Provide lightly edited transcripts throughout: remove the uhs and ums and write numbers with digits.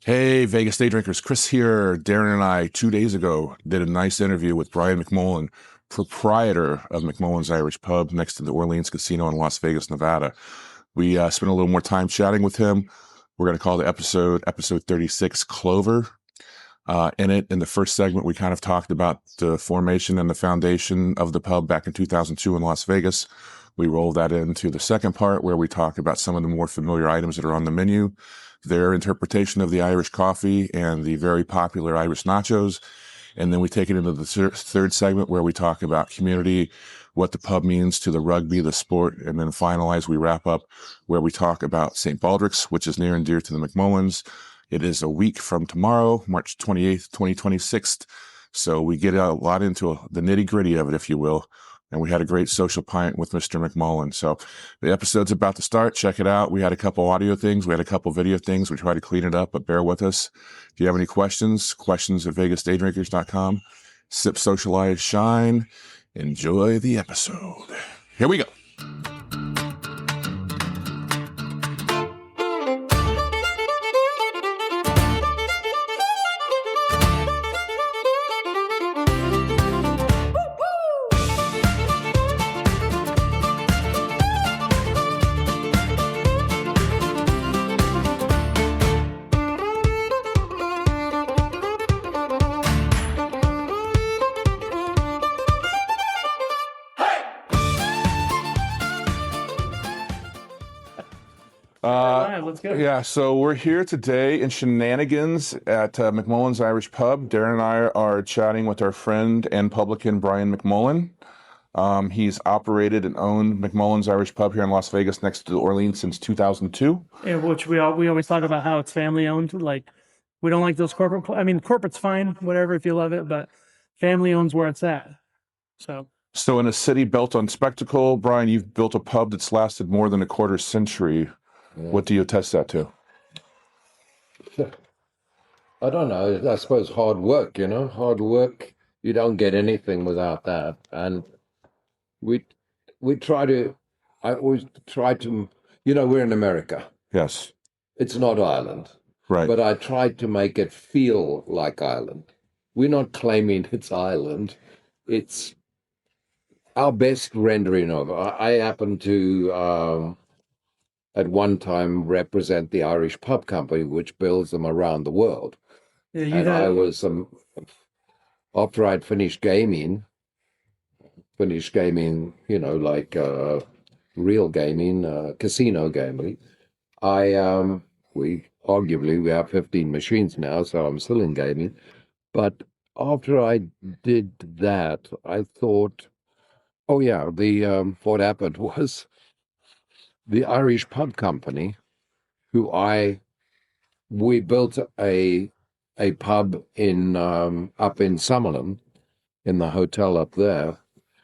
Hey, Vegas Day Drinkers, Chris here. Darren and I, 2 days ago, did a nice interview with Brian McMullan, proprietor of McMullan's Irish Pub next to the Orleans Casino in Las Vegas, Nevada. We spent a little more time chatting with him. We're going to call the episode 36, Clover. In the first segment, we kind of talked about the formation and the foundation of the pub back in 2002 in Las Vegas. We rolled that into the second part where we talk about some of the more familiar items that are on the menu, their interpretation of the Irish coffee and the very popular Irish Nachos. And then we take it into the third segment where we talk about community, what the pub means to the rugby, the sport. And then we wrap up where we talk about St. Baldrick's, which is near and dear to the McMullans. It is a week from tomorrow, March 28th, 2026. So we get a lot into the nitty gritty of it, if you will. And we had a great social pint with Mr. McMullan. So the episode's about to start. Check it out. We had a couple audio things. We had a couple video things. We tried to clean it up, but bear with us. If you have any questions at vegasdaydrinkers.com. Sip, socialize, shine. Enjoy the episode. Here we go. Let's go. Yeah, so we're here today in Shenanigans at McMullan's Irish Pub. Darren and I are chatting with our friend and publican Brian McMullan. He's operated and owned McMullan's Irish Pub here in Las Vegas next to the Orleans since 2002. Yeah, which we always talk about how it's family owned. Like, we don't like those corporate. I mean, corporate's fine, whatever, if you love it, but family owns where it's at. So in a city built on spectacle, Brian, you've built a pub that's lasted more than a quarter century. Yeah. What do you attest that to? I don't know. I suppose hard work, hard work. You don't get anything without that. And I always try to, we're in America. Yes. It's not Ireland. Right. But I tried to make it feel like Ireland. We're not claiming it's Ireland. It's our best rendering of it. I happen to, at one time, represent the Irish Pub Company, which builds them around the world. Yeah, I was, after I'd finished gaming, like real gaming, casino gaming, we have 15 machines now, so I'm still in gaming. But after I did that, I thought, oh yeah, what happened was the Irish Pub Company, we built a pub in up in Summerlin, in the hotel up there,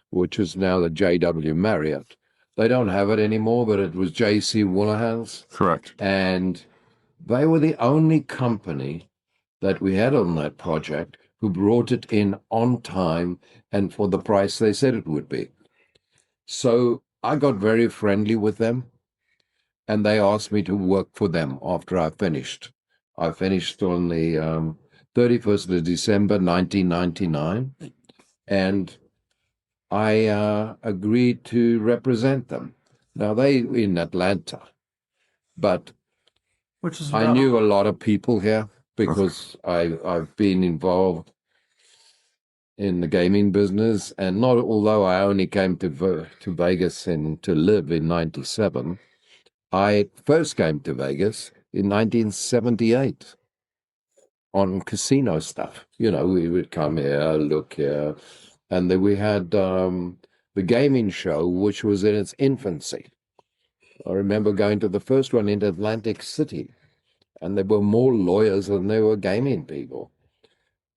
which is now the JW Marriott. They don't have it anymore, but it was J.C. Woolighan's. Correct. And they were the only company that we had on that project who brought it in on time and for the price they said it would be. So I got very friendly with them, and they asked me to work for them after I finished. I finished on the 31st of December, 1999, and I agreed to represent them. Now, they in Atlanta, but I knew a lot of people here because I've been involved in the gaming business, and although I only came to Vegas to live in 97, I first came to Vegas in 1978 on casino stuff. We would come here, look here, and then we had the gaming show, which was in its infancy. I remember going to the first one in Atlantic City, and there were more lawyers than there were gaming people.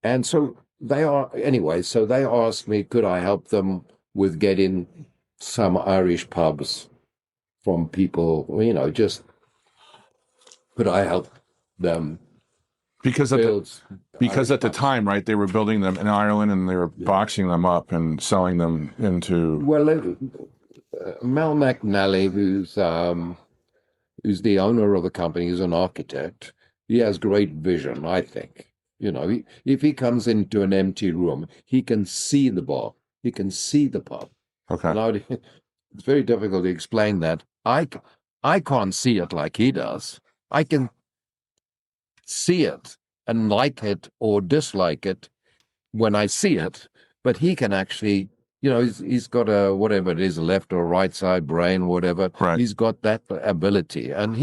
And so they asked me, could I help them with getting some Irish pubs from people, just could I help them? Because at the time, right, they were building them in Ireland and they were boxing them up and selling them into. Well, Mel McNally, who's the owner of the company, is an architect, He has great vision, I think. If he comes into an empty room, he can see the bar. He can see the pub. Okay. And it's very difficult to explain that. I can't see it like he does. I can see it and like it or dislike it when I see it, but he can actually, he's got a, whatever it is, a left or right side brain, whatever. Right. He's got that ability. And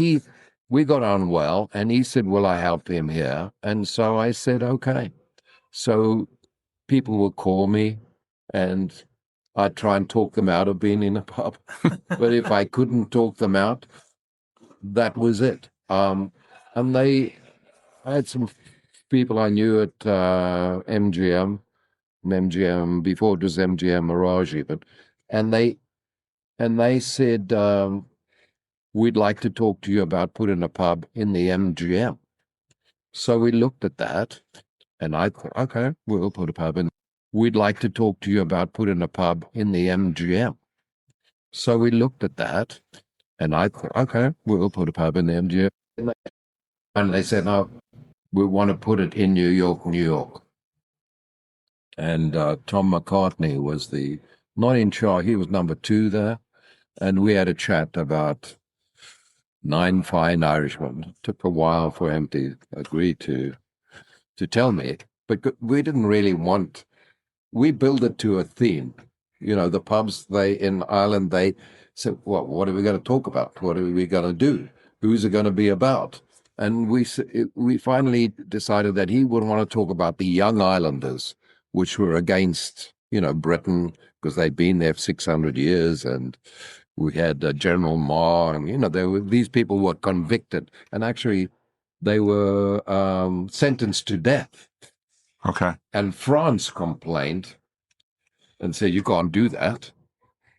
we got on well, and he said, will I help him here? And so I said, okay. So people will call me, and I'd try and talk them out of being in a pub. But if I couldn't talk them out, that was it. And I had some people I knew at MGM before it was MGM Miraji, and they said, we'd like to talk to you about putting a pub in the MGM. So we looked at that, and I thought, okay, we'll put a pub in. We'd like to talk to you about putting a pub in the MGM. So we looked at that, and I thought, okay, we'll put a pub in the MGM. And they said, no, we want to put it in New York, New York. And Tom McCartney was not in charge, he was number 2 there. And we had a chat about Nine Fine Irishmen. It took a while for him to agree to tell me, but we didn't really we built it to a theme. The pubs in Ireland, they said, well, what are we going to talk about? What are we going to do? Who's it going to be about? And we finally decided that he would want to talk about the young islanders, which were against, Britain, because they'd been there for 600 years. And we had General Marr, and, these people were convicted. And actually, they were sentenced to death. Okay. And France complained and said, you can't do that.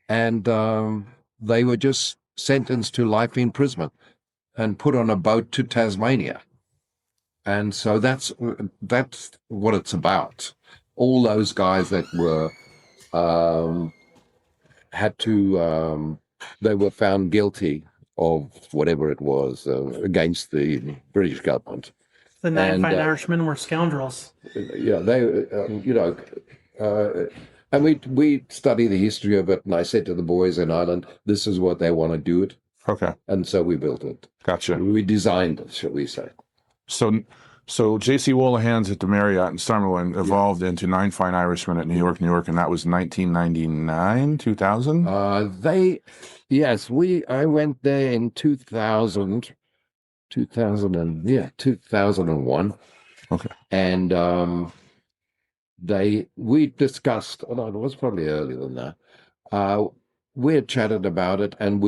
And they were just sentenced to life imprisonment and put on a boat to Tasmania. And so that's what it's about. All those guys that were they were found guilty of whatever it was against the British government. The Nine Fine Irishmen were scoundrels. Yeah, they, and we study the history of it. And I said to the boys in Ireland, this is what they want to do it. Okay. And so we built it. Gotcha. We designed it, shall we say. So J.C. Woolighan's at the Marriott in Summerlin evolved into Nine Fine Irishmen at New York, and that was 1999, 2000? I went there in 2001. Okay. And we discussed, it was probably earlier than that. We had chatted about it, and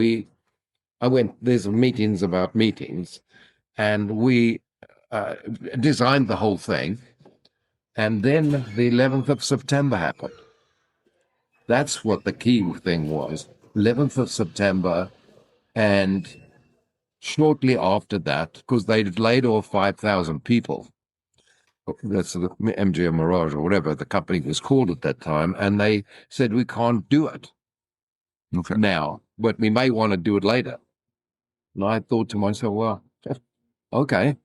there's meetings about meetings, and we designed the whole thing. And then the 11th of September happened. That's what the key thing was. 11th of September, and shortly after that, because they'd laid off 5,000 people, that's the MGM Mirage or whatever the company was called at that time, and they said, we can't do it now, but we may want to do it later. And I thought to myself, well, okay.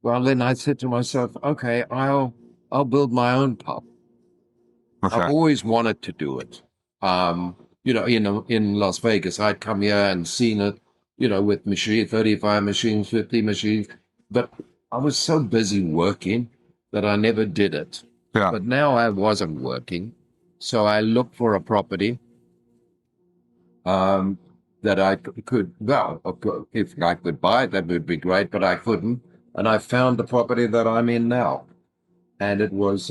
Well, then I said to myself, okay, I'll build my own pub. Okay. I've always wanted to do it. In Las Vegas, I'd come here and seen it, with 35 machines, 50 machines. But I was so busy working that I never did it. Yeah. But now I wasn't working. So I looked for a property that I could, if I could buy it, that would be great, but I couldn't. And I found the property that I'm in now. And it was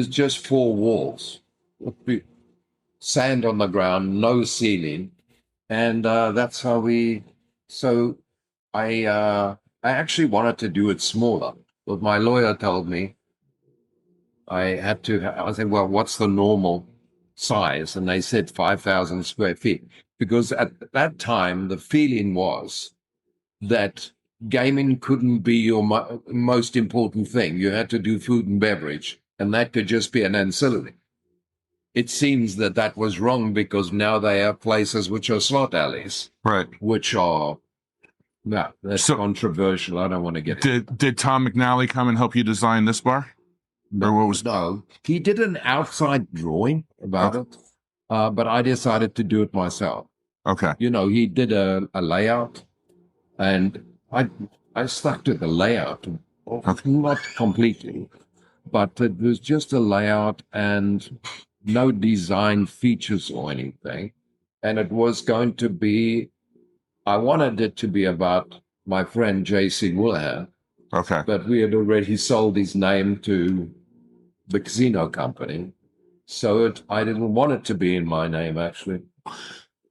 just 4 walls, sand on the ground, no ceiling. And that's how I actually wanted to do it smaller. But my lawyer told me I said, well, what's the normal size? And they said 5,000 square feet. Because at that time, the feeling was that gaming couldn't be your most important thing. You had to do food and beverage, and that could just be an ancillary. It seems that was wrong, because now they have places which are slot alleys, right, which are No, that's So- controversial. I don't want to get it. Did Tom McNally come and help you design this bar? Or what was? No, he did an outside drawing about it, but I decided to do it myself. Okay. You know, he did a layout, and I stuck to the layout, not completely, but it was just a layout and no design features or anything. And it was going to be, I wanted it to be about my friend J.C. Woolighan, Okay. but we had already sold his name to the casino company. So I didn't want it to be in my name, actually.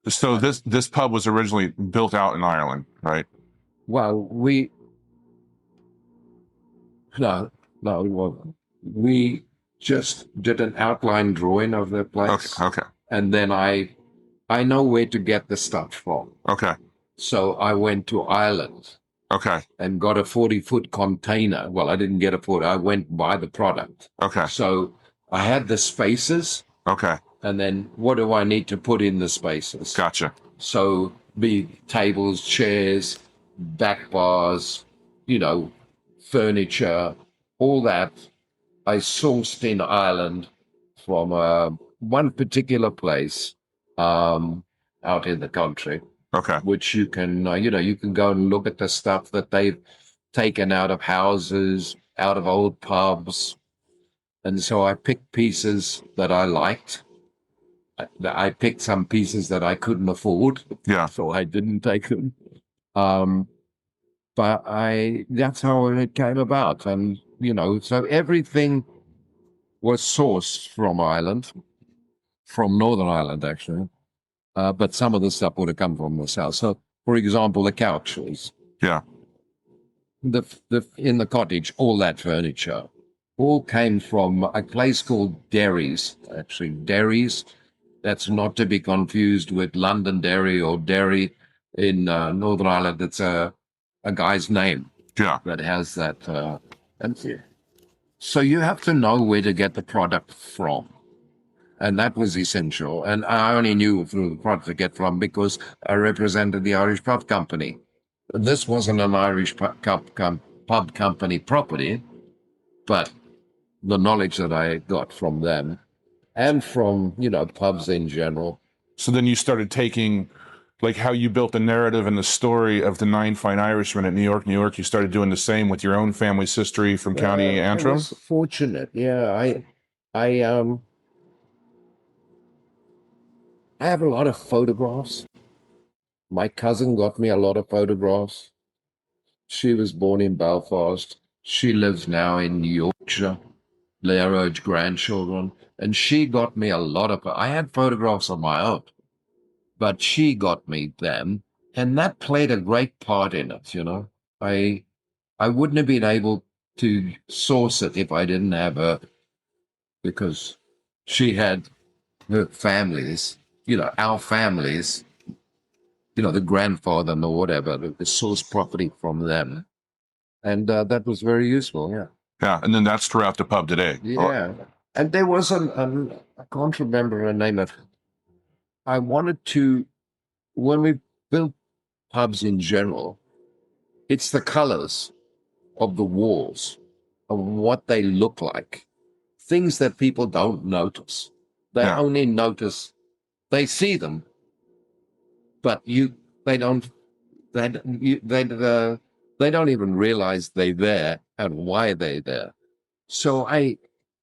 So this pub was originally built out in Ireland, right? Well, no, it wasn't. We just did an outline drawing of the place. Okay. And then I know where to get the stuff from. Okay. So I went to Ireland Okay. and got a 40-foot container. Well, I didn't get a 40. I went by the product. Okay. So I had the spaces. Okay. And then what do I need to put in the spaces? Gotcha. So be tables, chairs, back bars, furniture, all that I sourced in Ireland from one particular place out in the country, Okay. which you can, you can go and look at the stuff that they've taken out of houses, out of old pubs. And so I picked pieces that I liked. I picked some pieces that I couldn't afford. Yeah. So I didn't take them. But that's how it came about. And, so everything was sourced from Ireland, from Northern Ireland, actually. But some of the stuff would have come from the south. So, for example, the couches. Yeah. In the cottage, all that furniture all came from a place called Derry's. Actually, Derry's. That's not to be confused with Londonderry or Derry in Northern Ireland. It's a guy's name. Yeah. That has that. So you have to know where to get the product from. And that was essential. And I only knew through the product to get from because I represented the Irish Pub Company. This wasn't an Irish pub company property, but the knowledge that I got from them and from, pubs in general. So then you started taking, like how you built the narrative and the story of the Nine Fine Irishmen at New York, You started doing the same with your own family's history from County Antrim? I was fortunate, yeah. I have a lot of photographs. My cousin got me a lot of photographs. She was born in Belfast. She lives now in Yorkshire. They're her grandchildren. And she got me a lot of... I had photographs of my own, but she got me them. And that played a great part in it, I wouldn't have been able to source it if I didn't have her, because she had her families, our families, the grandfather or whatever, the source property from them. And that was very useful, yeah. Yeah, and then that's throughout the pub today. Yeah. And there was I can't remember her name. I wanted to, when we built pubs in general, it's the colors of the walls, of what they look like, things that people don't notice. They only notice, they see them, but they don't even realize they're there and why they're there. So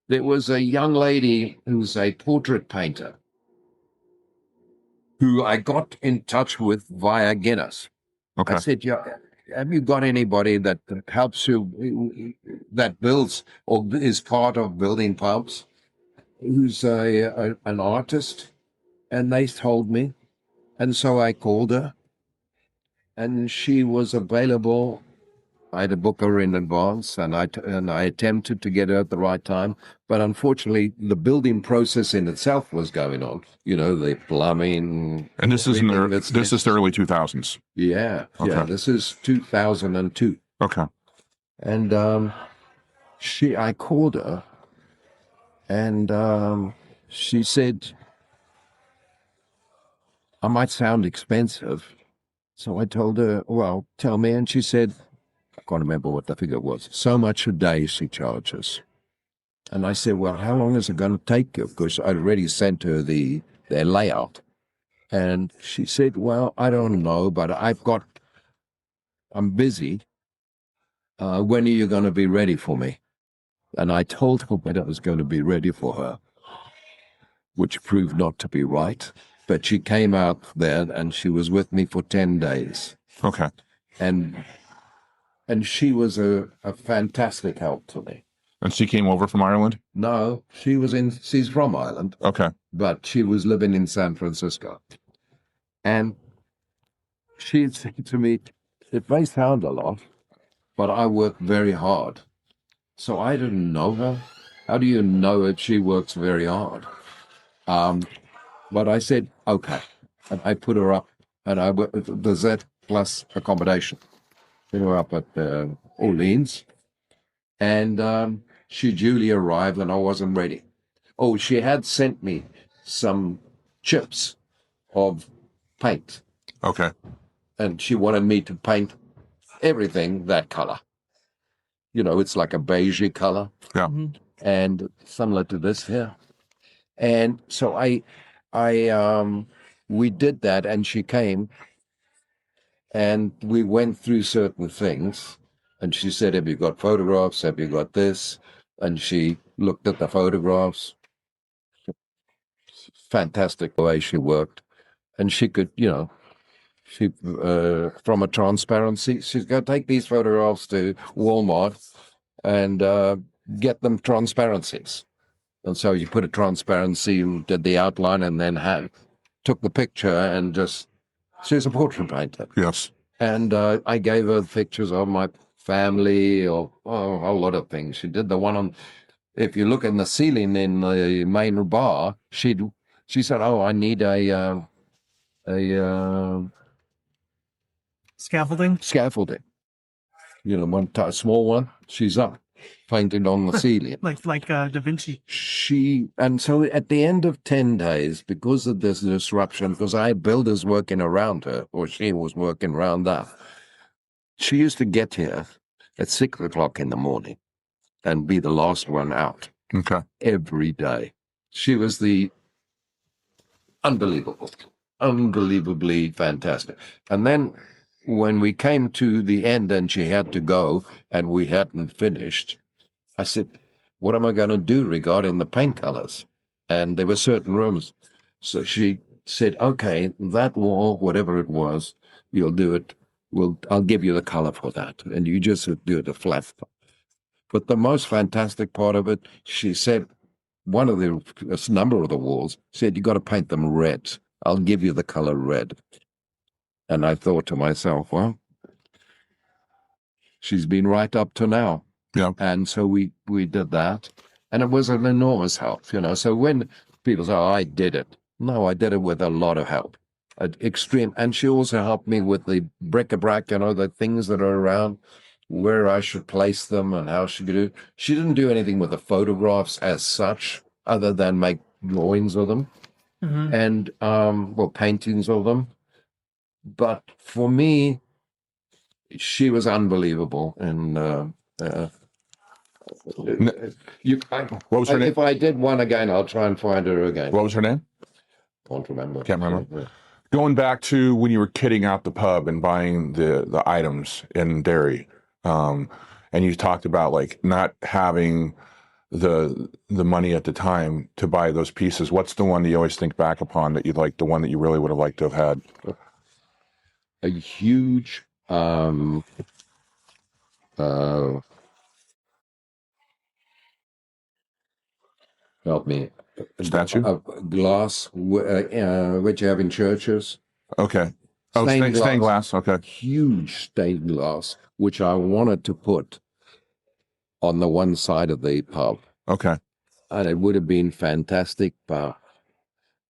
there was a young lady who's a portrait painter who I got in touch with via Guinness. Okay. I said, have you got anybody that helps you, that builds or is part of building pubs, who's an artist? And they told me. And so I called her, and she was available. I had to book her in advance, and I attempted to get her at the right time. But unfortunately, the building process in itself was going on. The plumbing. And this is the early 2000s. Yeah. Okay. Yeah. This is 2002. Okay. And I called her, and she said, I might sound expensive, So I told her, well, tell me. And she said, I can't remember what the figure was. So much a day she charges. And I said, well, how long is it going to take you? Because I'd already sent her their layout. And she said, well, I don't know, but I'm busy. When are you going to be ready for me? And I told her when I was going to be ready for her, which proved not to be right. But she came out there and she was with me for 10 days. Okay. And she was a fantastic help to me. And she came over from Ireland? No, she's from Ireland. Okay. But she was living in San Francisco. And she said to me, it may sound a lot, but I work very hard. So I didn't know her. How do you know if she works very hard? But I said, okay. And I put her up, and the Z plus accommodation. Put her up at Orleans. And she duly arrived, and I wasn't ready. Oh, she had sent me some chips of paint. Okay. And she wanted me to paint everything that color. You know, it's like a beigey color. Yeah. And similar to this here. And so we did that, and she came, and we went through certain things. And she said, have you got photographs? Have you got this? And she looked at the photographs. Fantastic the way she worked. And she could, she from a transparency, she's going to take these photographs to Walmart and get them transparencies. And so you put a transparency, did the outline, and then took the picture and she's a portrait painter. Yes. And I gave her pictures of my family, or a lot of things. She did the one on, if you look in the ceiling in the main bar, she said, oh, I need a Scaffolding. One small one. She's up, painted on the ceiling. like Da Vinci. And so at the end of 10 days, because of this disruption, because I had builders working around her, or she was working around that, she used to get here at 6 o'clock in the morning and be the last one out. Okay. Every day. She was unbelievably fantastic. And then when we came to the end and she had to go and we hadn't finished, I said, what am I going to do regarding the paint colors? And there were certain rooms. So she said, okay, that wall, whatever it was, you'll do it. I'll give you the color for that. And you just do it a flat. But the most fantastic part of it, she said, a number of the walls, said, you got to paint them red. I'll give you the color red. And I thought to myself, well, she's been right up to now. Yeah. And so we did that. And it was an enormous help, So when people say, oh, I did it. No, I did it with a lot of help. Extreme. And she also helped me with the bric-a-brac, the things that are around, where I should place them and how she could do. She didn't do anything with the photographs as such, other than make drawings of them and, paintings of them. But for me, she was unbelievable. And what was her name? if I did one again, I'll try and find her again. What was her name? Can't remember. Can't remember. Going back to when you were kitting out the pub and buying the items in Derry, and you talked about like not having the money at the time to buy those pieces. What's the one that you always think back upon that you like, the one that you really would have liked to have had? A huge help me. Statue? A glass, which you have in churches. Okay. Oh, stained glass. Okay. Huge stained glass, which I wanted to put on the one side of the pub. Okay. And it would have been fantastic, but it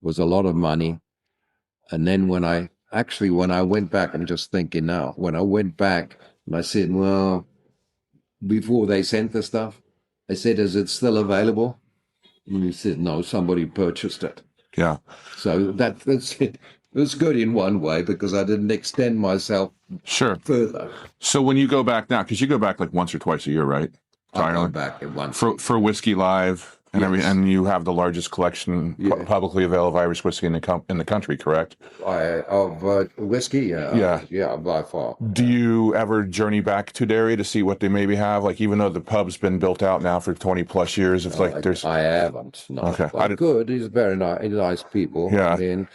was a lot of money. And then when I went back, I'm just thinking now, when I went back and I said, well, before they sent the stuff, I said, is it still available? And he said, no, somebody purchased it. Yeah. So that's it. It was good in one way because I didn't extend myself Sure. further. So when you go back now, because you go back like once or twice a year, right? To I go Ireland? back at once. For Whiskey Live and Yes. and you have the largest collection publicly available Irish whiskey in the country, correct? Of whiskey, yeah, by far. Do you ever journey back to Derry to see what they maybe have? Like, even though the pub's been built out now for 20 plus years, if like there's I haven't. No. Okay. But good. He's very nice people. Yeah. I mean,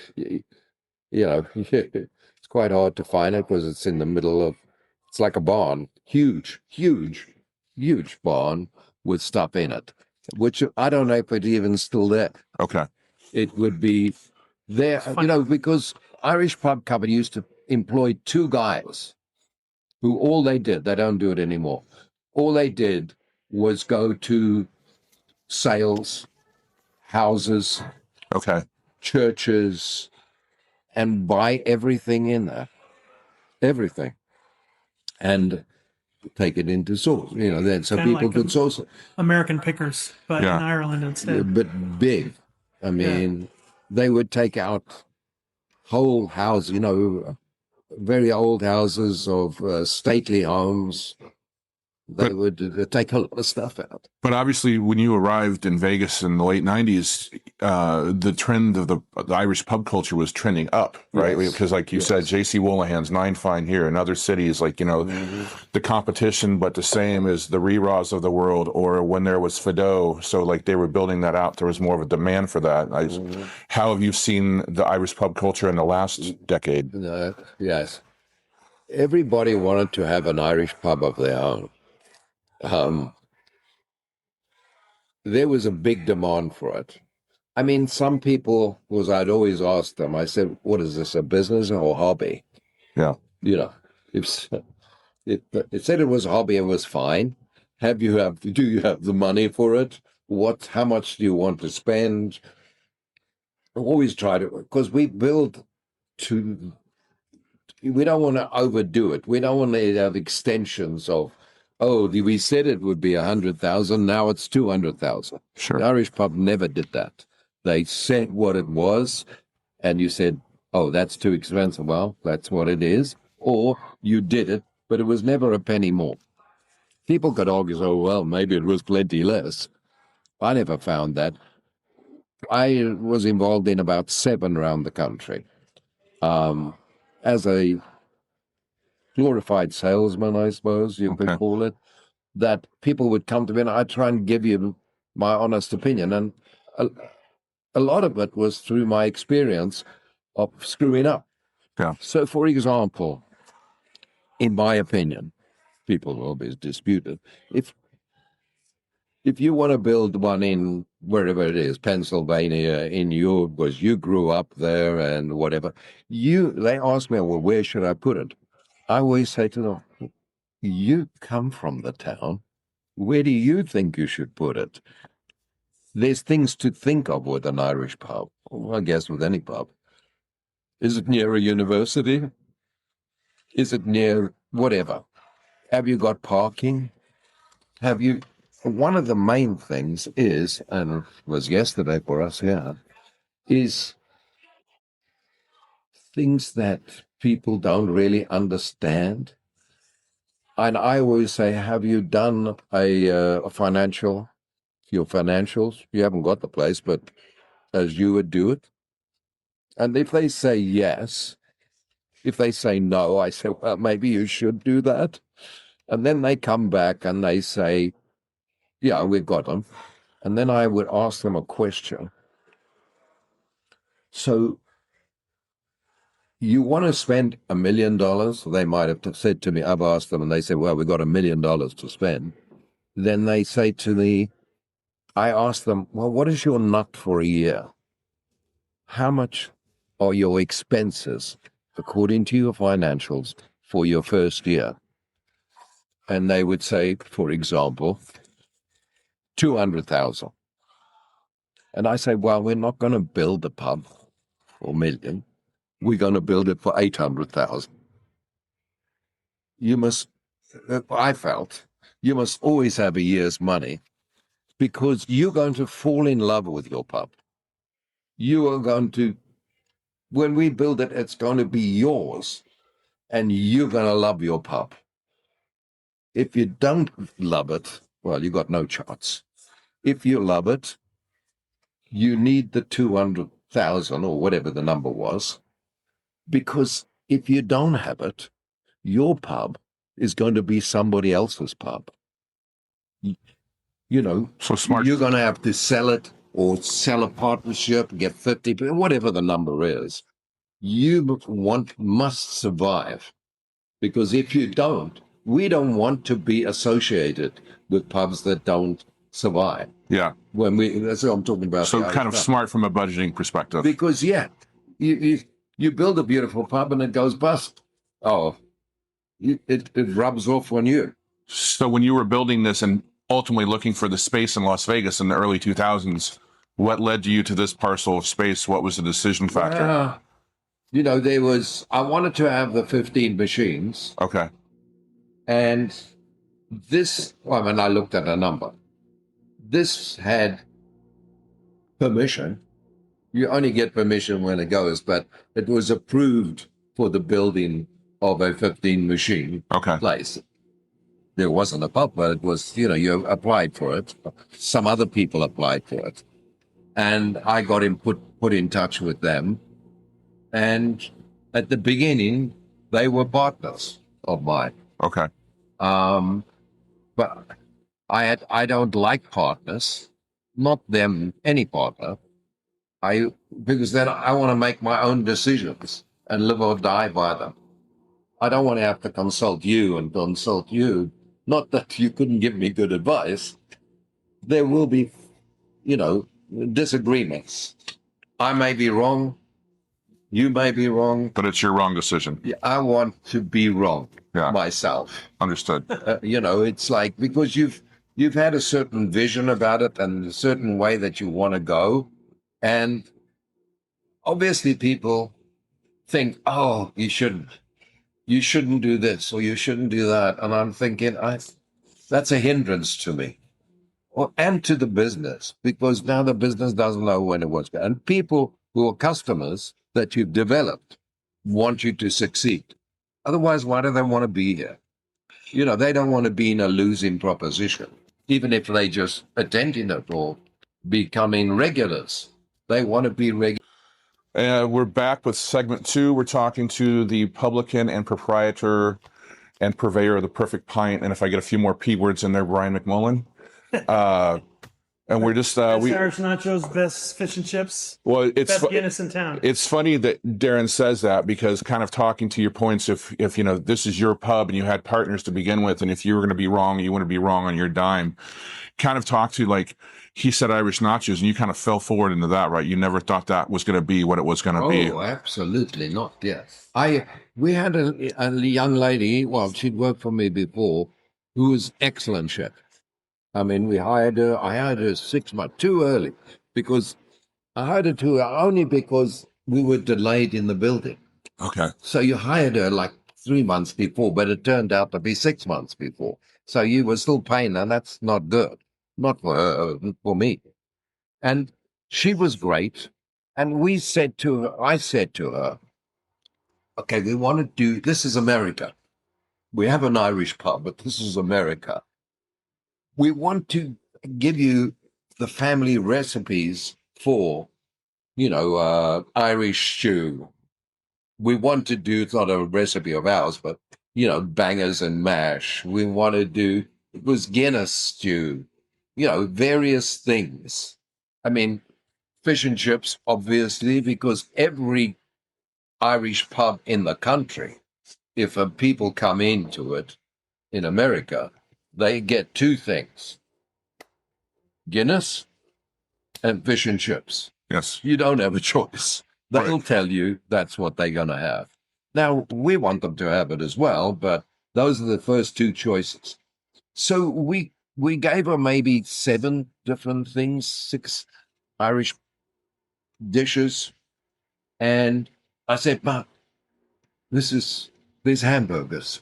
you know, it's quite hard to find it because it's in the middle of. It's like a barn, huge barn with stuff in it, which I don't know if it's even still there. Okay. It would be there, you know, because Irish Pub Company used to employ 2 guys who all they did, they don't do it anymore. All they did was go to sales, houses, Okay. churches, and buy everything in there. Everything. And take it into source, you know, then so Kinda people like could source it. American pickers, but Yeah. in Ireland instead. But big. I mean, they would take out whole houses, you know, very old houses of stately homes. They would take a lot of stuff out. But obviously, when you arrived in Vegas in the late 90s, the trend of the Irish pub culture was trending up, right? Yes. Because like you said, J.C. Woolighan's, Nine Fine here, and other cities, like, you know, the competition, but the same as the Re-Raws of the world, or when there was Fido. So like they were building that out. There was more of a demand for that. How have you seen the Irish pub culture in the last decade? Yes. Everybody wanted to have an Irish pub of their own. There was a big demand for it. I mean, some people, I'd always ask them, I said, what is this, a business or a hobby? Yeah. You know, if it said it was a hobby, it was fine. Do you have the money for it? How much do you want to spend? Always try to, because we don't want to overdo it. We don't want to have extensions of, we said it would be 100,000. Now it's 200,000. Sure. The Irish pub never did that. They said what it was, and you said, that's too expensive. Well, that's what it is. Or you did it, but it was never a penny more. People could argue, maybe it was plenty less. I never found that. I was involved in about 7 around the country. As a glorified salesman, I suppose you could call it, that people would come to me and I'd try and give you my honest opinion. And a lot of it was through my experience of screwing up. Yeah. So, for example, in my opinion, people will always dispute it. If you want to build one in wherever it is, Pennsylvania, in Europe, because you grew up there and whatever, they ask me, well, where should I put it? I always say to them, you come from the town. Where do you think you should put it? There's things to think of with an Irish pub, or I guess with any pub. Is it near a university? Is it near whatever? Have you got parking? One of the main things is, and it was yesterday for us here, is things that people don't really understand. And I always say, have you done your financials? You haven't got the place, but as you would do it. And if they say yes, if they say no, I say, well, maybe you should do that. And then they come back and they say, yeah, we've got them. And then I would ask them a question. So you want to spend $1 million? They might have said to me, I've asked them, and they say, well, we've got $1 million to spend. Then they say to me, I ask them, well, what is your nut for a year? How much are your expenses, according to your financials, for your first year? And they would say, for example, 200,000. And I say, well, we're not going to build the pub for $1 million. We're going to build it for 800,000. I felt, you must always have a year's money because you're going to fall in love with your pub. You are going to When we build it, it's going to be yours, and you're going to love your pub. If you don't love it, well, you got no chance. If you love it, you need the 200,000 or whatever the number was, because if you don't have it, your pub is going to be somebody else's pub. You know, So smart. you're going to have to sell it or sell a partnership, get 50, whatever the number is. You must survive, because if you don't, we don't want to be associated with pubs that don't survive. Yeah. That's what I'm talking about. So kind of smart from a budgeting perspective. Because you build a beautiful pub and it goes bust. Oh, it rubs off on you. So when you were building this and ultimately looking for the space in Las Vegas in the early 2000s, what led you to this parcel of space? What was the decision factor? You know, I wanted to have the 15 machines. Okay. And I looked at a number. This had permission. You only get permission when it goes, but it was approved for the building of a 15 machine place. There wasn't a pub, but it was, you applied for it. Some other people applied for it. And I got him put in touch with them. And at the beginning, they were partners of mine. Okay. But I don't like partners, not them, any partner. Because then I want to make my own decisions and live or die by them. I don't want to have to consult you and consult you. Not that you couldn't give me good advice. There will be, disagreements. I may be wrong. You may be wrong. But it's your wrong decision. Yeah, I want to be wrong myself. Understood. It's like, because you've had a certain vision about it and a certain way that you want to go. And obviously people think, oh, you shouldn't do this or you shouldn't do that. And I'm thinking, that's a hindrance to me and to the business, because now the business doesn't know when it was. And people who are customers that you've developed want you to succeed. Otherwise, why do they want to be here? They don't want to be in a losing proposition, even if they just attending it or becoming regulars. They want to be regular. We're back with segment 2. We're talking to the publican and proprietor and purveyor of the perfect pint. And if I get a few more P words in there, Brian McMullan. And we're just Irish Nachos, best fish and chips. Well, it's best Guinness in town. It's funny that Darren says that, because kind of talking to your points, if this is your pub and you had partners to begin with, and if you were going to be wrong, you want to be wrong on your dime. Kind of talk to, like he said, Irish Nachos, and you kind of fell forward into that, right? You never thought that was going to be what it was going to be. Oh, absolutely not. Yes, we had a young lady. Well, she'd worked for me before, who was excellent chef. I mean, we hired her. I hired her 6 months too early, because I hired her only because we were delayed in the building. Okay. So you hired her like 3 months before, but it turned out to be 6 months before. So you were still paying, and that's not good. Not for her, for me. And she was great. And I said to her, okay, we want to do, this is America. We have an Irish pub, but this is America. We want to give you the family recipes for, Irish stew. We want to do, it's not a recipe of ours, but, bangers and mash. We want to do, it was Guinness stew, various things. I mean, fish and chips, obviously, because every Irish pub in the country, if people come into it in America, they get 2 things: Guinness and fish and chips. Yes. You don't have a choice. They'll tell you that's what they're going to have. Now, we want them to have it as well, but those are the first 2 choices. So we gave her maybe 7 different things, 6 Irish dishes. And I said, but there's hamburgers.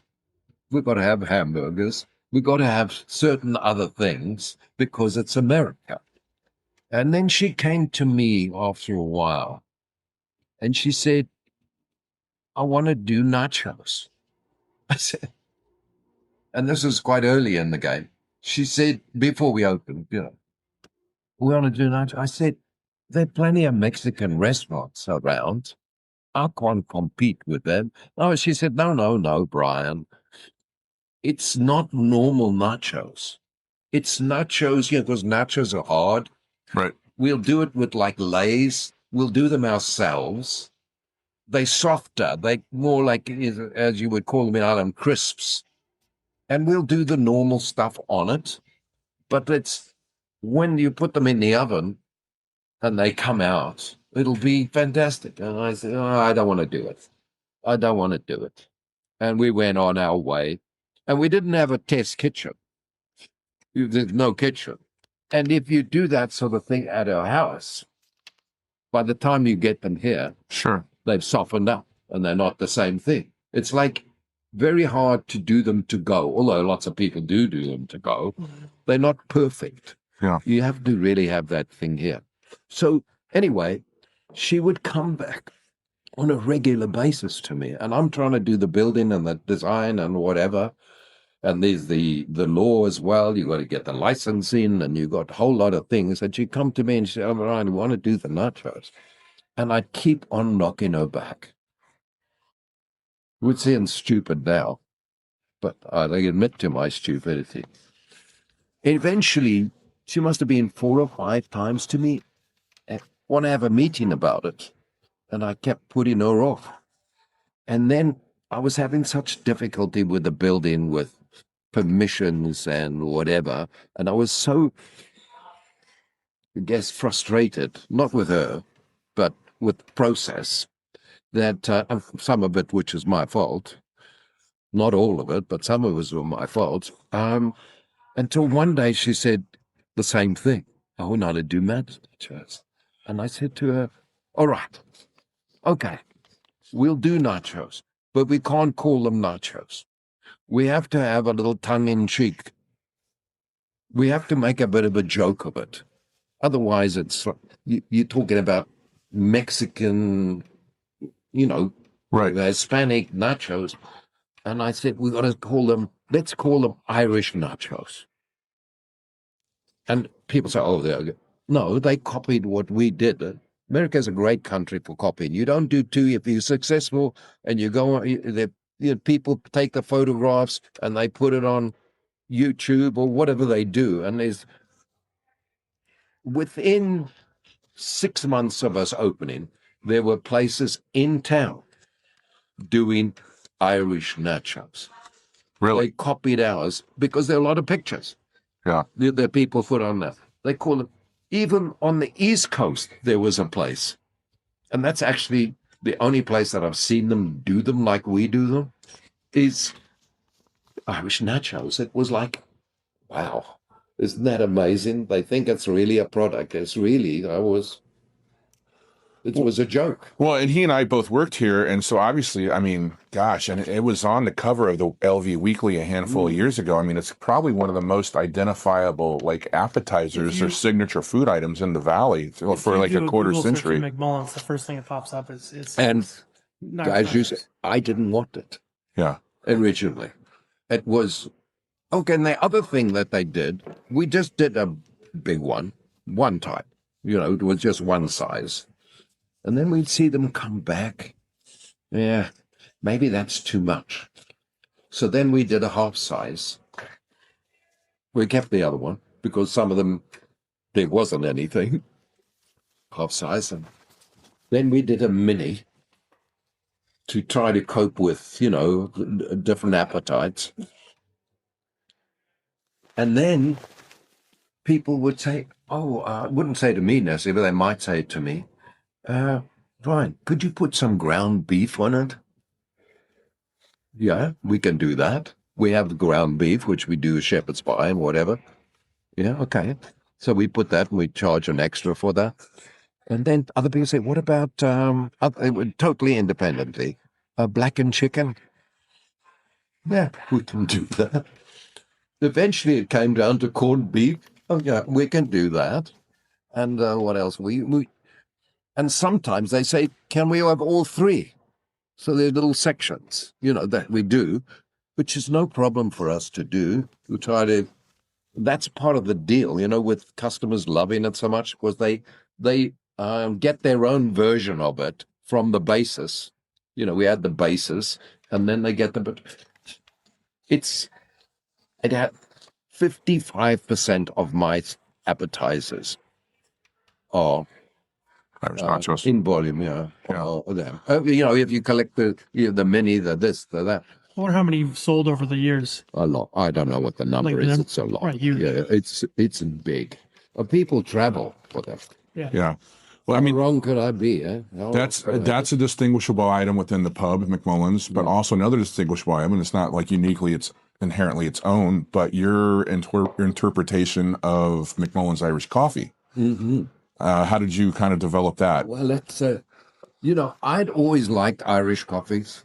We've got to have hamburgers. We've got to have certain other things because it's America. And then she came to me after a while And she said, I want to do nachos. I said, and this was quite early in the game. She said, before we opened, we want to do nachos. I said, there are plenty of Mexican restaurants around. I can't compete with them. No, she said, no, Brian. It's not normal nachos. It's nachos, because nachos are hard. Right. We'll do it with like Lay's. We'll do them ourselves. They're softer. They're more like, as you would call them in Ireland, crisps. And we'll do the normal stuff on it. But it's when you put them in the oven and they come out, it'll be fantastic. And I said, I don't want to do it. I don't want to do it. And we went on our way. And we didn't have a test kitchen. There's no kitchen. And if you do that sort of thing at our house, by the time you get them here, Sure. they've softened up and they're not the same thing. It's like very hard to do them to go, although lots of people do them to go. They're not perfect. Yeah. You have to really have that thing here. So anyway, she would come back on a regular basis to me, and I'm trying to do the building and the design and whatever. And there's the law as well. You got to get the license in, and you got a whole lot of things. And she'd come to me and she'd say, oh, Ryan, I want to do the nachos. And I'd keep on knocking her back. It would seem stupid now, but I admit to my stupidity. Eventually, she must have been 4 or 5 times to me. I want to have a meeting about it. And I kept putting her off. And then I was having such difficulty with the building, with permissions and whatever. And I was so, I guess, frustrated, not with her, but with the process, that some of it, which is my fault, not all of it, but some of it was my fault, until one day she said the same thing. I want to do nachos. And I said to her, all right, okay, we'll do nachos, but we can't call them nachos. We have to have a little tongue-in-cheek. We have to make a bit of a joke of it. Otherwise, it's you're talking about Mexican, Right. Hispanic nachos. And I said, we got to let's call them Irish nachos. And people say, no, they copied what we did. America's a great country for copying. You don't do two. If you're successful and you go on, people take the photographs and they put it on YouTube or whatever they do. And within 6 months of us opening, there were places in town doing Irish nachos. Really? They copied ours because there are a lot of pictures. Yeah. The people put on there. They call it, even on the East Coast, there was a place. And that's actually the only place that I've seen them do them like we do them, is Irish nachos. It was like, wow, isn't that amazing? They think it's really a product. It was a joke. Well, and he and I both worked here, and so obviously, I mean, gosh, and it was on the cover of the LV Weekly a handful of years ago. I mean, it's probably one of the most identifiable, like, appetizers or signature food items in the Valley for like a quarter Google search century. for McMullen's the first thing that pops up. And not as you nachos. say, I didn't want it Yeah. originally. It was, okay, and the other thing that they did, we just did a big one time. It was just one size. And then we'd see them come back. Yeah, maybe that's too much. So then we did a half size. We kept the other one because some of them, there wasn't anything. Half size. And then we did a mini to try to cope with, different appetites. And then people would say, wouldn't say to me necessarily, but they might say to me, Brian, could you put some ground beef on it? Yeah, we can do that. We have the ground beef, which we do shepherd's pie and whatever. Yeah, okay. So we put that and we charge an extra for that. And then other people say, what about, totally independently, blackened chicken? Yeah, we can do that. Eventually it came down to corned beef. Oh, yeah, we can do that. And what else? And sometimes they say, can we have all three? So there are little sections, that we do, which is no problem for us to do. We try to, that's part of the deal, with customers loving it so much, because they get their own version of it from the basis. We add the basis, and then they get but it had 55% of my appetizers are Irish nachos. in volume, Yeah. Them. If you collect the mini, the this, the that. I wonder how many you've sold over the years. A lot. I don't know what the number is. It's a lot. Right, huge. Yeah, it's big. People travel for them. Yeah. Well, How wrong could I be? Eh? That's a distinguishable item within the pub, McMullan's, but also another distinguishable item, and it's not like uniquely, it's inherently its own, but your interpretation of McMullan's Irish coffee. Mm-hmm. How did you kind of develop that? Well, it's I'd always liked Irish coffees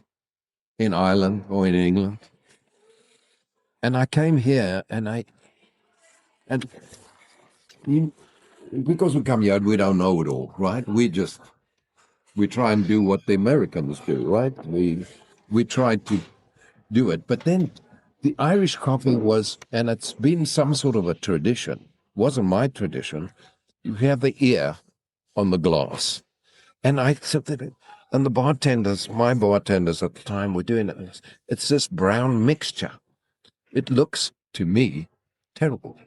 in Ireland or in England, and I came here because we come here, we don't know it all, right? We try and do what the Americans do, right? We try to do it, but then the Irish coffee was, and it's been some sort of a tradition. Wasn't my tradition. You have the ear on the glass, and I said that, and my bartenders at the time were doing it. It's this brown mixture. It looks to me terrible.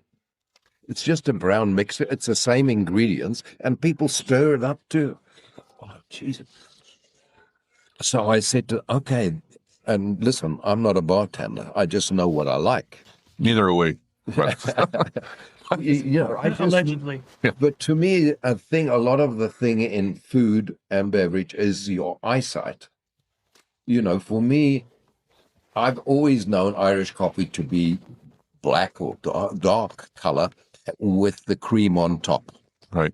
It's just a brown mixture. It's the same ingredients, and people stir it up too. Oh, Jesus. So I said, okay, and listen, I'm not a bartender. I just know what I like. Neither are we. Allegedly. But to me, a lot of the thing in food and beverage is your eyesight. For me, I've always known Irish coffee to be black or dark color with the cream on top. Right.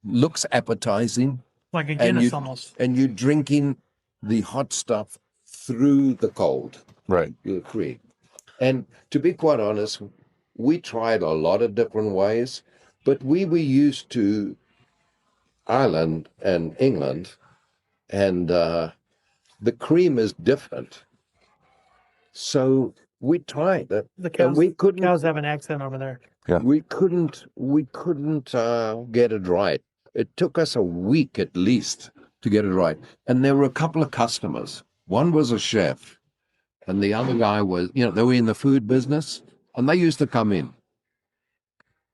Looks appetizing. Like a Guinness almost. And you're drinking the hot stuff through the cold. Right. The cream. And to be quite honest, we tried a lot of different ways, but we were used to Ireland and England, and the cream is different. So we tried it. The cows, we couldn't. Cows have an accent over there. Yeah. We couldn't get it right. It took us a week at least to get it right. And there were a couple of customers. One was a chef, and the other guy was, they were in the food business, and they used to come in.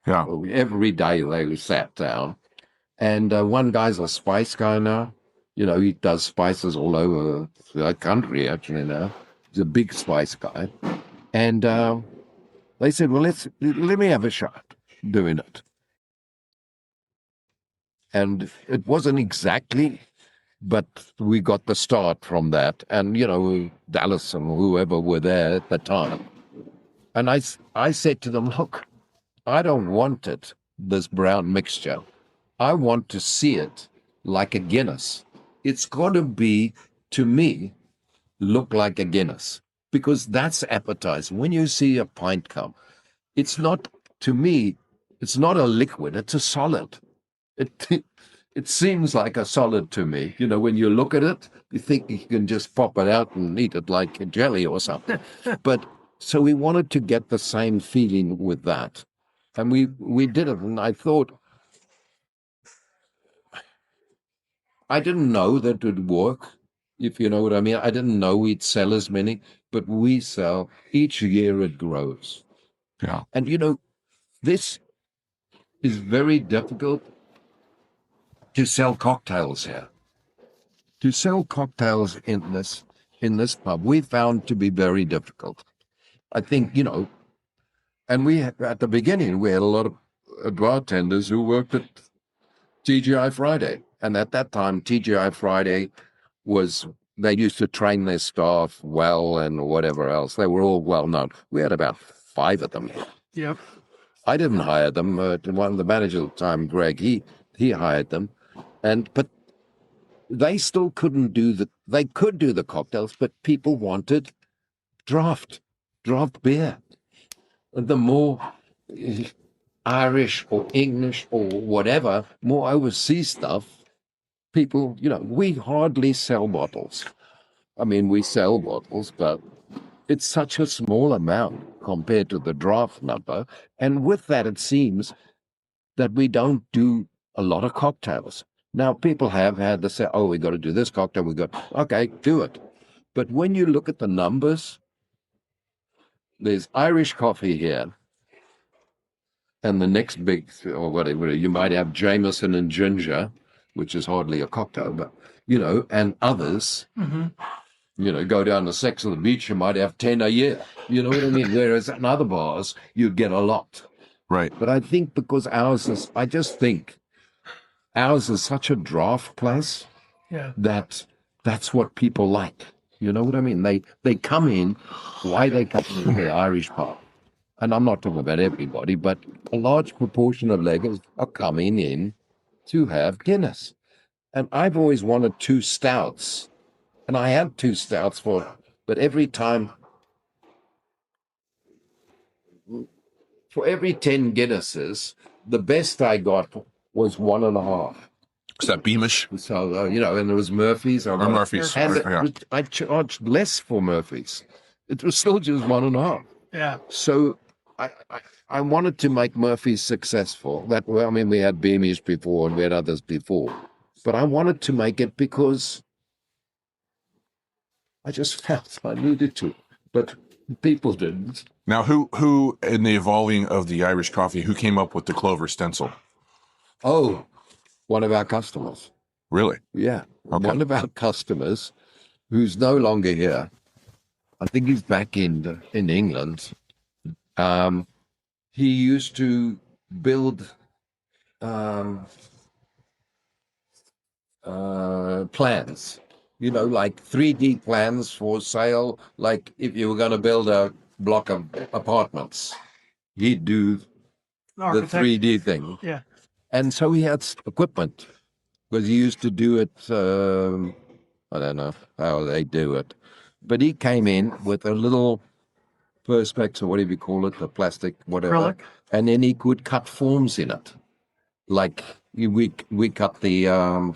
Yeah. Every day they sat down. And one guy's a spice guy now. He does spices all over the country, actually, now. He's a big spice guy. And they said, well, let me have a shot doing it. And it wasn't exactly, but we got the start from that. And, Dallas and whoever were there at the time. And I said to them, look, I don't want it, this brown mixture. I want to see it like a Guinness. It's got to be, to me, look like a Guinness, because that's appetizing. When you see a pint come, it's not, to me, it's not a liquid, it's a solid. It seems like a solid to me. When you look at it, you think you can just pop it out and eat it like a jelly or something. But so we wanted to get the same feeling with that. And we did it, and I thought, I didn't know that it would work, if you know what I mean. I didn't know we'd sell as many, but we sell. Each year it grows. Yeah. And, this is very difficult to sell cocktails here. To sell cocktails in this pub, we found to be very difficult. I think, and at the beginning, we had a lot of bartenders who worked at TGI Friday. And at that time, TGI Friday they used to train their staff well and whatever else. They were all well known. We had about 5 of them. Yep. I didn't hire them. One of the managers at the time, Greg, he hired them. But they still couldn't they could do the cocktails, but people wanted draft beer. And the more Irish or English or whatever, more overseas stuff, people, we hardly sell bottles. I mean, we sell bottles, but it's such a small amount compared to the draft number. And with that, it seems that we don't do a lot of cocktails. Now, people have had to say, oh, we got to do this cocktail. Okay, do it. But when you look at the numbers, there's Irish coffee here. And the next big, or whatever, you might have Jameson and ginger, which is hardly a cocktail, but, and others. Go down to Sex on the Beach, you might have 10 a year. You know what I mean? Whereas in other bars, you'd get a lot. Right. But I think because I just think ours is such a draft place that's what people like. You know what I mean? They come in, why they come in the Irish pub. And I'm not talking about everybody, but a large proportion of Leggers are coming in to have Guinness. And I've always wanted 2 stouts. And I had 2 stouts but every time, for every 10 Guinnesses, the best I got was 1.5. Is that Beamish? So, and it was Murphy's. Or Murphy's. And I charged less for Murphy's. It was still just 1.5. Yeah. So I wanted to make Murphy's successful. We had Beamish before and we had others before. But I wanted to make it because I just felt I needed to, but people didn't. Now, who in the evolving of the Irish coffee, who came up with the Clover stencil? Oh, one of our customers. Really? Yeah. Okay. One of our customers who's no longer here. I think he's back in England. He used to build plans. Like 3D plans for sale, like if you were going to build a block of apartments, he'd do the 3D thing. Yeah. And so he had equipment, because he used to do it, I don't know how they do it, but he came in with a little perspex, or whatever you call it, the plastic, whatever, Acrylic. And then he could cut forms in it. Like we cut the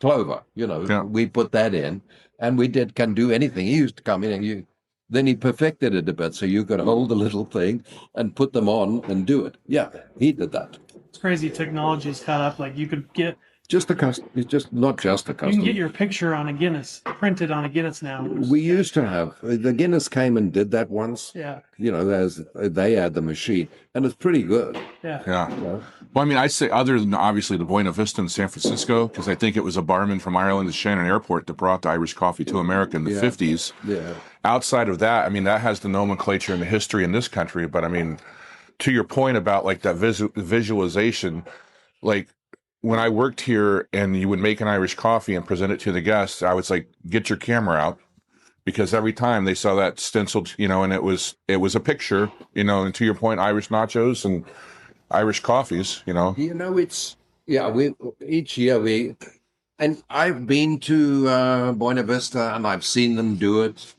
Clover, we put that in, and we can do anything. He used to come in and then he perfected it a bit, so you could hold the little thing and put them on and do it. Yeah, he did that. It's crazy technology's caught up. Like you could get Just a custom. It's just not just a You can custom. get your picture on a Guinness, printed on a Guinness now. We used to have the Guinness came and did that once. Yeah. They had the machine, and it's pretty good. Yeah. Yeah. Well, I mean, I'd say other than obviously the Buena Vista in San Francisco, because I think it was a barman from Ireland at Shannon Airport that brought the Irish coffee to America in the 50s. Yeah. Outside of that, I mean, that has the nomenclature and the history in this country. But I mean, to your point about like that visualization, like when I worked here and you would make an Irish coffee and present it to the guests, I was like, get your camera out. Because every time they saw that stenciled, and it was a picture, and to your point, Irish nachos and Irish coffees, It's we each year and I've been to Buena Vista and I've seen them do it.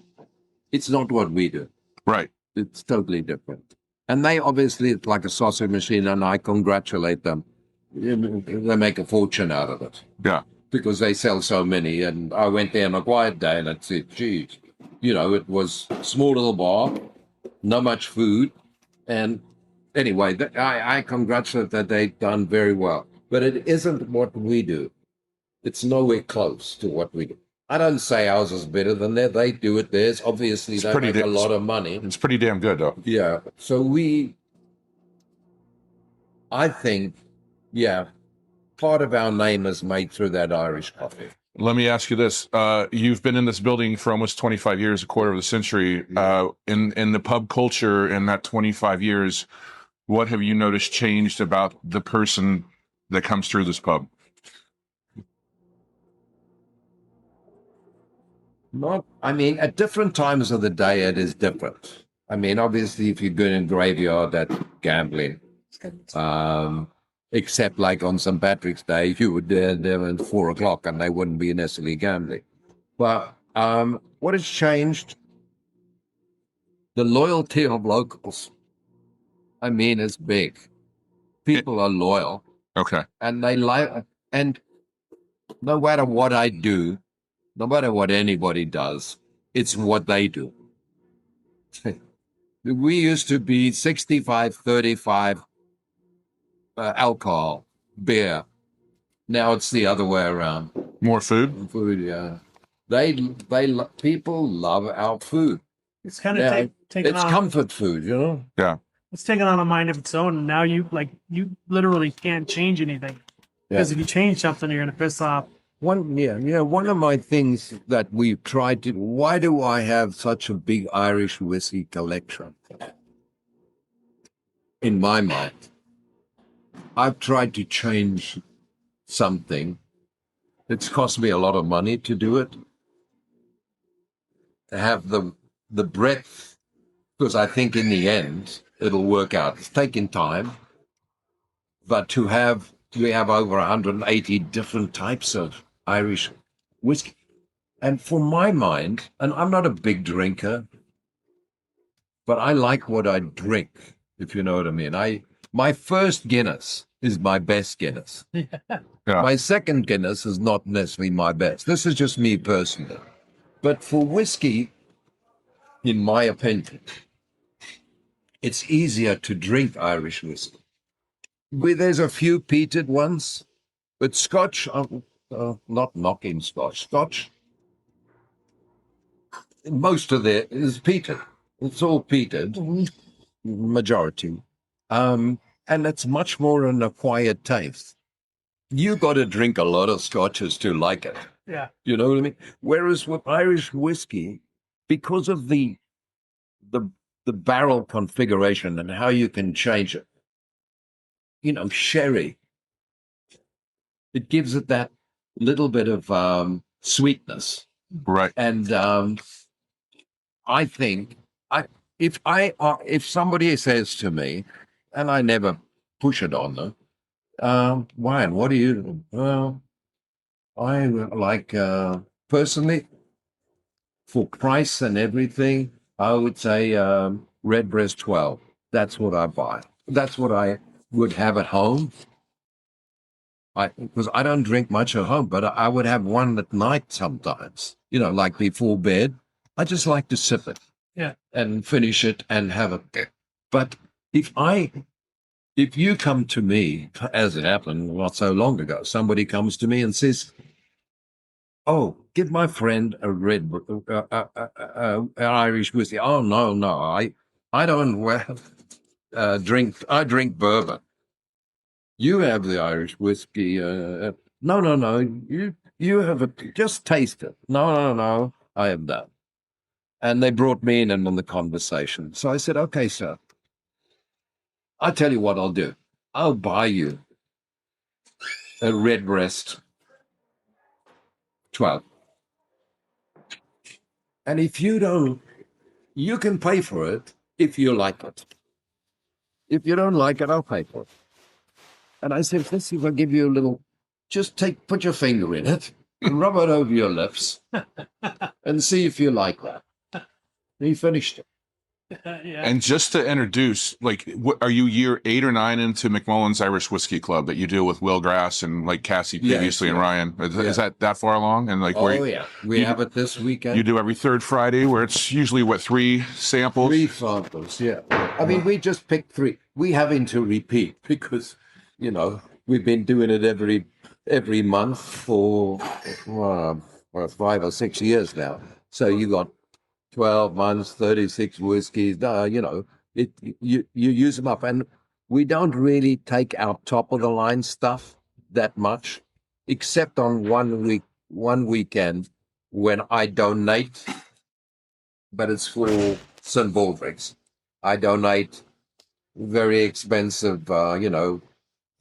It's not what we do. Right. It's totally different. And they obviously, it's like a sausage machine, and I congratulate them. They make a fortune out of it. Yeah. Because they sell so many. And I went there on a quiet day and I said, geez, it was a small little bar, not much food. And anyway, I congratulate that they've done very well. But it isn't what we do. It's nowhere close to what we do. I don't say ours is better than theirs. They do it theirs. Obviously, they make a lot of money. It's pretty damn good, though. Yeah. So I think, part of our name is made through that Irish coffee. Let me ask you this. You've been in this building for almost 25 years, a quarter of a century. In the pub culture in that 25 years, what have you noticed changed about the person that comes through this pub? At different times of the day, it is different. Obviously, if you're good in graveyard, that's gambling. Except like on St. Patrick's Day, you would there at 4 o'clock and they wouldn't be necessarily gambling. But what has changed? the loyalty of locals, I mean, is big. People are loyal, Okay. and they like, and no matter what I do, no matter what anybody does, it's what they do. We used to be 65-35 alcohol, beer. Now it's the other way around. More food? Food, yeah. People love our food. It's kind Yeah, of taken it's on. comfort food, you know? Yeah. It's taken on a mind of its own. And now you literally can't change anything because if you change something, you're gonna piss off. One of my things that we've tried to, why do I have such a big Irish whiskey collection? In my mind, I've tried to change something. It's cost me a lot of money to do it. To have the breadth, because I think in the end it'll work out. It's taking time, but we have over 180 different types of Irish whiskey. And for my mind, and I'm not a big drinker, but I like what I drink, if you know what I mean. My first Guinness is my best Guinness. Yeah. My second Guinness is not necessarily my best. This is just me personally. But for whiskey, in my opinion, it's easier to drink Irish whiskey. There's a few peated ones, but Scotch, not knocking Scotch. Scotch, most of it is peated. It's all peated, majority. And it's much more an acquired taste. You got to drink a lot of Scotches to like it. Yeah. You know what I mean? Whereas with Irish whiskey, because of the barrel configuration and how you can change it, sherry, it gives it that little bit of sweetness. Right. And I think if somebody says to me, and I never push it on them, Wyan, what do you? Well, I like personally, for price and everything, I would say Redbreast 12. That's what I buy. That's what I would have at home. Because I don't drink much at home, but I would have one at night sometimes. Like before bed. I just like to sip it. Yeah. And finish it and have it. But if you come to me, as it happened not so long ago, somebody comes to me and says, "Oh, give my friend a an Irish whiskey." Oh no, I don't drink. I drink bourbon. You have the Irish whiskey. No. You have it. Just taste it. No. I have that. And they brought me in on the conversation. So I said, "Okay, sir. I'll tell you what I'll do. I'll buy you a Redbreast 12. And if you don't, you can pay for it if you like it. If you don't like it, I'll pay for it." And I said, "Let's see if I give you a little, put your finger in it and rub it over your lips and see if you like that." And he finished it. Yeah. And just to introduce, are you year 8 or 9 into McMullan's Irish Whiskey Club that you do with Will Grass and Cassie previously and Ryan? Is that far along? And We have it this weekend. You do every third Friday, where it's usually 3 samples? 3 samples, yeah. I mean, we just picked 3. We having to repeat because, we've been doing it every month for 5 or 6 years now. So you got 12 months, 36 whiskeys, you use them up. And we don't really take our top of the line stuff that much, except on one weekend when I donate, but it's for St. Baldrick's. I donate very expensive,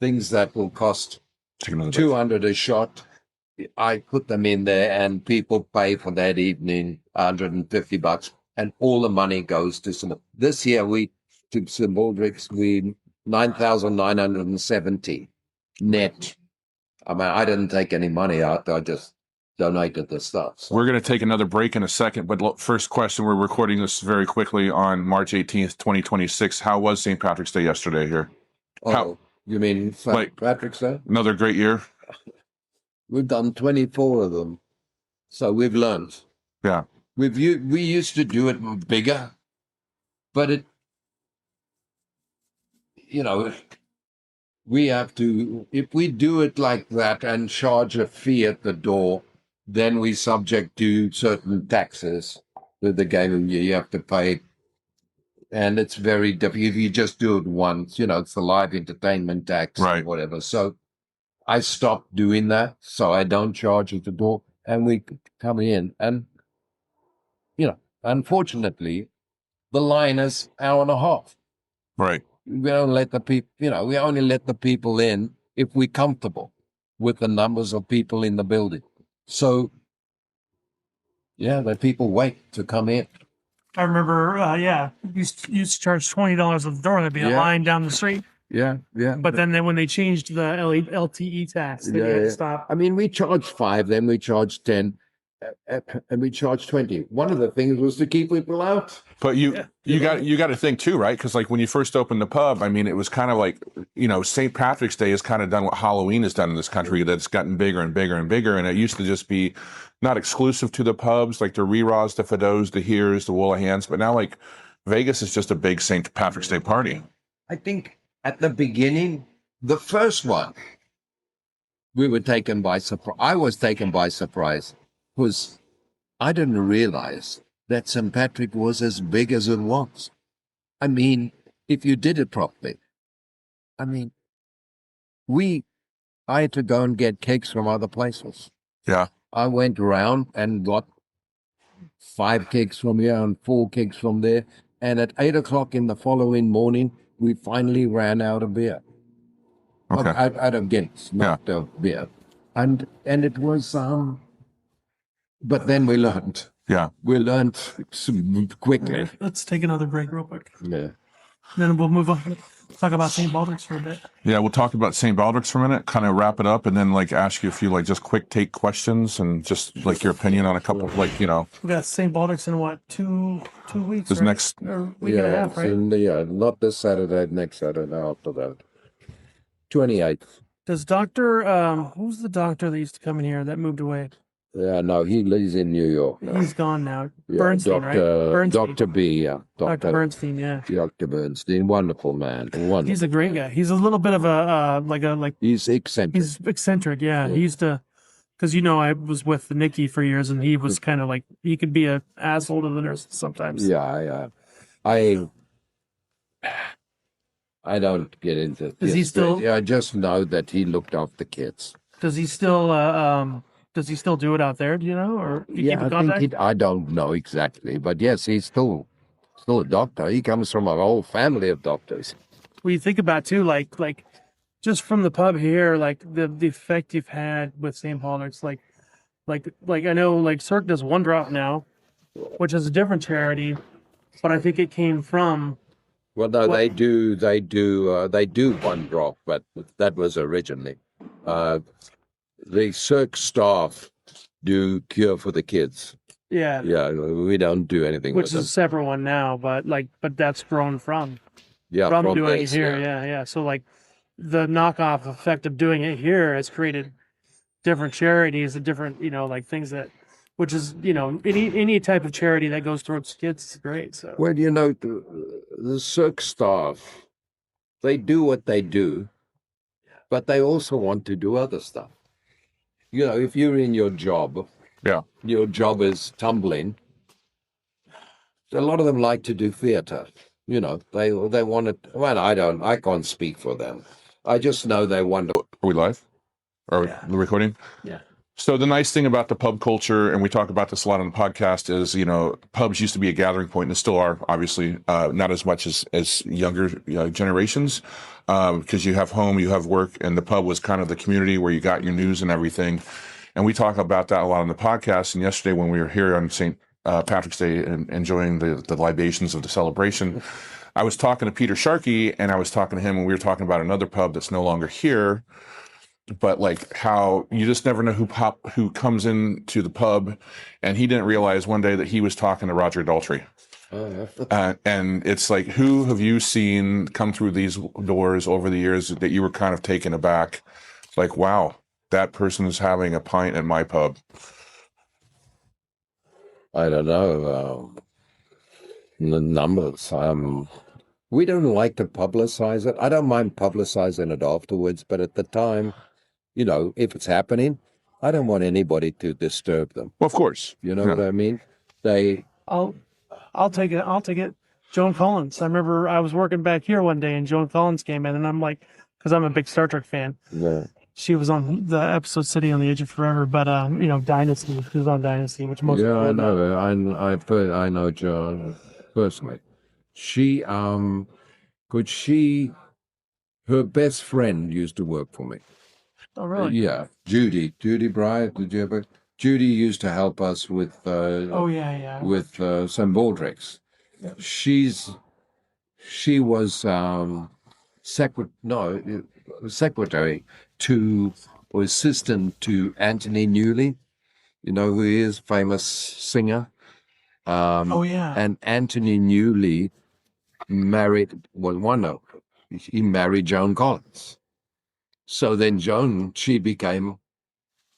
things that will cost $200 a shot. I put them in there and people pay for that evening $150, and all the money goes to St. This year to St. Baldrick's, 9,970 net. I mean, I didn't take any money out. I just donated the stuff. So. We're going to take another break in a second, but first question, we're recording this very quickly on March 18th, 2026. How was St. Patrick's Day yesterday here? Oh, you mean St. Patrick's Day? Another great year? We've done 24 of them. So we've learned. Yeah. We used to do it bigger, but it, we have to, if we do it like that and charge a fee at the door, then we subject to certain taxes with the game you have to pay. And it's very difficult. If you just do it once, it's the live entertainment tax or whatever. So I stopped doing that. So I don't charge at the door and we come in. And, unfortunately, the line is hour and a half. Right. We don't let the people, we only let the people in if we're comfortable with the numbers of people in the building. So, the people wait to come in. I remember, used to charge $20 at the door. There'd be a line down the street. Yeah. But then when they changed the LTE tax, they had to stop. I mean, we charged 5, then we charged 10, and we charged 20. One of the things was to keep people out. But you got to think too, right? Because like when you first opened the pub, I mean, it was kind of like, St. Patrick's Day has kind of done what Halloween has done in this country. That's gotten bigger and bigger and bigger, and it used to just be not exclusive to the pubs, like the Reraws, the Fidos, the Heres, the Woolighans, but now like Vegas is just a big St. Patrick's Day party. I think at the beginning, the first one, we were taken by surprise. I was taken by surprise because I didn't realize that St. Patrick was as big as it was. I mean, if you did it properly, I had to go and get cakes from other places. Yeah. I went around and got 5 cakes from here and 4 cakes from there. And at 8 o'clock in the following morning, we finally ran out of beer. Okay. Out of Guinness, not of beer. And it was, but then we learned. Yeah. We learned quickly. Let's take another break real quick. Yeah. Then we'll move on. Talk about St. Baldrick's for a bit. Yeah, we'll talk about St. Baldrick's for a minute, kind of wrap it up, and then like ask you a few like just quick take questions and just like your opinion on a couple of We got St. Baldrick's in what, two weeks? This next or week and a half, right? Not this Saturday, next Saturday after that. 28th. Does Dr. Who's the doctor that used to come in here that moved away? Yeah, no, he's in New York now. He's gone now. Yeah, Bernstein, right? Bernstein. Dr. B, yeah. Dr. Bernstein, yeah. Dr. Bernstein, wonderful man. Wonderful. He's a great guy. He's a little bit of a He's eccentric. He's eccentric, yeah. He used to, because I was with Nikki for years, and he was kind of like, he could be an asshole to the nurses sometimes. Yeah. I don't get into. Does he still? Yeah, I just know that he looked after kids. Does he still? Does he still do it out there? Do you know, or do you keep in contact? I don't know exactly, but yes, he's still a doctor. He comes from a whole family of doctors. Well, you think about too, like just from the pub here, like the effect you've had with St. Baldrick's, like I know like Cirque does One Drop now, which is a different charity, but I think it came from. Well, no, they do One Drop, but that was originally. The Cirque staff do Cure for the Kids. Yeah. Yeah, we don't do anything which with is a separate one now, but that's grown from. Yeah, from doing it here. Yeah. So like the knockoff effect of doing it here has created different charities and different, like things that, which is, any type of charity that goes towards kids is great. So. Well, the Cirque staff, they do what they do, but they also want to do other stuff. If you're in your job, your job is tumbling. A lot of them like to do theater. They want it. Well, I can't speak for them. I just know they want to. Are we live? Are we recording? Yeah. So the nice thing about the pub culture, and we talk about this a lot on the podcast, is, pubs used to be a gathering point, and still are, obviously, not as much as younger generations, because you have home, you have work, and the pub was kind of the community where you got your news and everything. And we talk about that a lot on the podcast. And yesterday when we were here on St. Patrick's Day and enjoying the libations of the celebration, I was talking to Peter Sharkey, and I was talking to him, and we were talking about another pub that's no longer here, but like how you just never know who comes into the pub, and he didn't realize one day that he was talking to Roger Daltrey. Oh, yeah. And it's like, who have you seen come through these doors over the years that you were kind of taken aback? Like, wow, that person is having a pint at my pub. I don't know. The numbers. We don't like to publicize it. I don't mind publicizing it afterwards, but at the time, you know, if it's happening, I don't want anybody to disturb them. Well, of course. You know what I mean? I'll take it. I'll take it. Joan Collins. I remember I was working back here one day and Joan Collins came in, and I'm like, because I'm a big Star Trek fan. Yeah. She was on the episode City on the Edge of Forever, but you know, Dynasty. She was on Dynasty, which most Yeah, I people know. I know Joan personally. She her best friend used to work for me. Oh, really? Yeah, Judy Bryant. Did you ever? Judy used to help us with Oh, yeah. with some Baldricks. She was secretary to or assistant to Anthony Newley. You know who he is, famous singer. Oh, yeah. And Anthony Newley he married Joan Collins. So then she became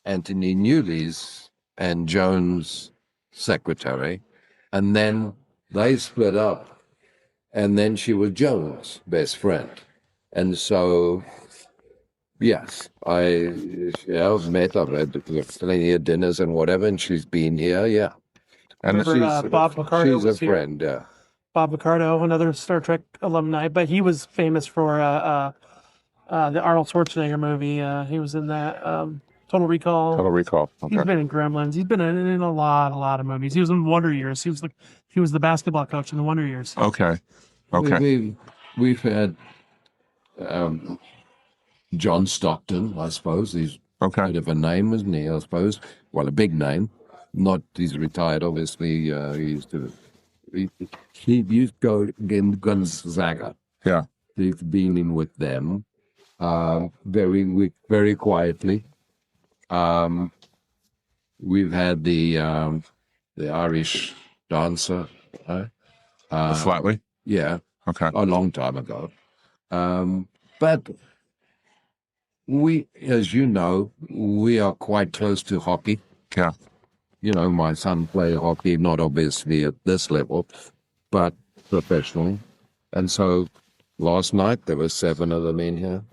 Anthony Newley's and Joan's secretary, and then they split up, and then she was Joan's best friend. And so, yes, I've met her, I've had plenty of dinners and whatever, and she's been here, yeah. And Remember Bob Picardo she's was a here? friend, yeah. Bob Picardo, another Star Trek alumni, but he was famous for the Arnold Schwarzenegger movie. He was in that Total Recall. Total Recall. Okay. He's been in Gremlins. He's been in a lot of movies. He was in Wonder Years. He was the basketball coach in the Wonder Years. Okay. We've had John Stockton, I suppose. He's a bit of a name, isn't he? I suppose. Well, a big name. Not he's retired, obviously. He used to go against Gonzaga. Yeah. He's been in with them, very quietly. We've had the Irish dancer. Flatley. Yeah. Okay. A long time ago. But we, as you know, we are quite close to hockey. Yeah. You know, my son played hockey, not obviously at this level, but professionally. And so last night there were 7 of them in here.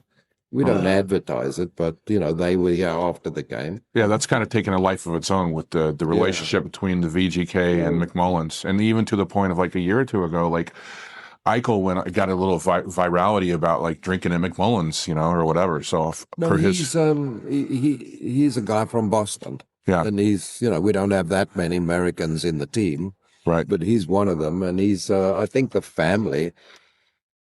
We don't advertise it, but, you know, they were here after the game. Yeah, that's kind of taken a life of its own with the relationship between the VGK and McMullans. And even to the point of like a year or two ago, like Eichel got a little virality about like drinking at McMullan's, you know, or whatever. So he's a guy from Boston. Yeah. And he's, you know, we don't have that many Americans in the team. Right. But he's one of them. And he's, I think the family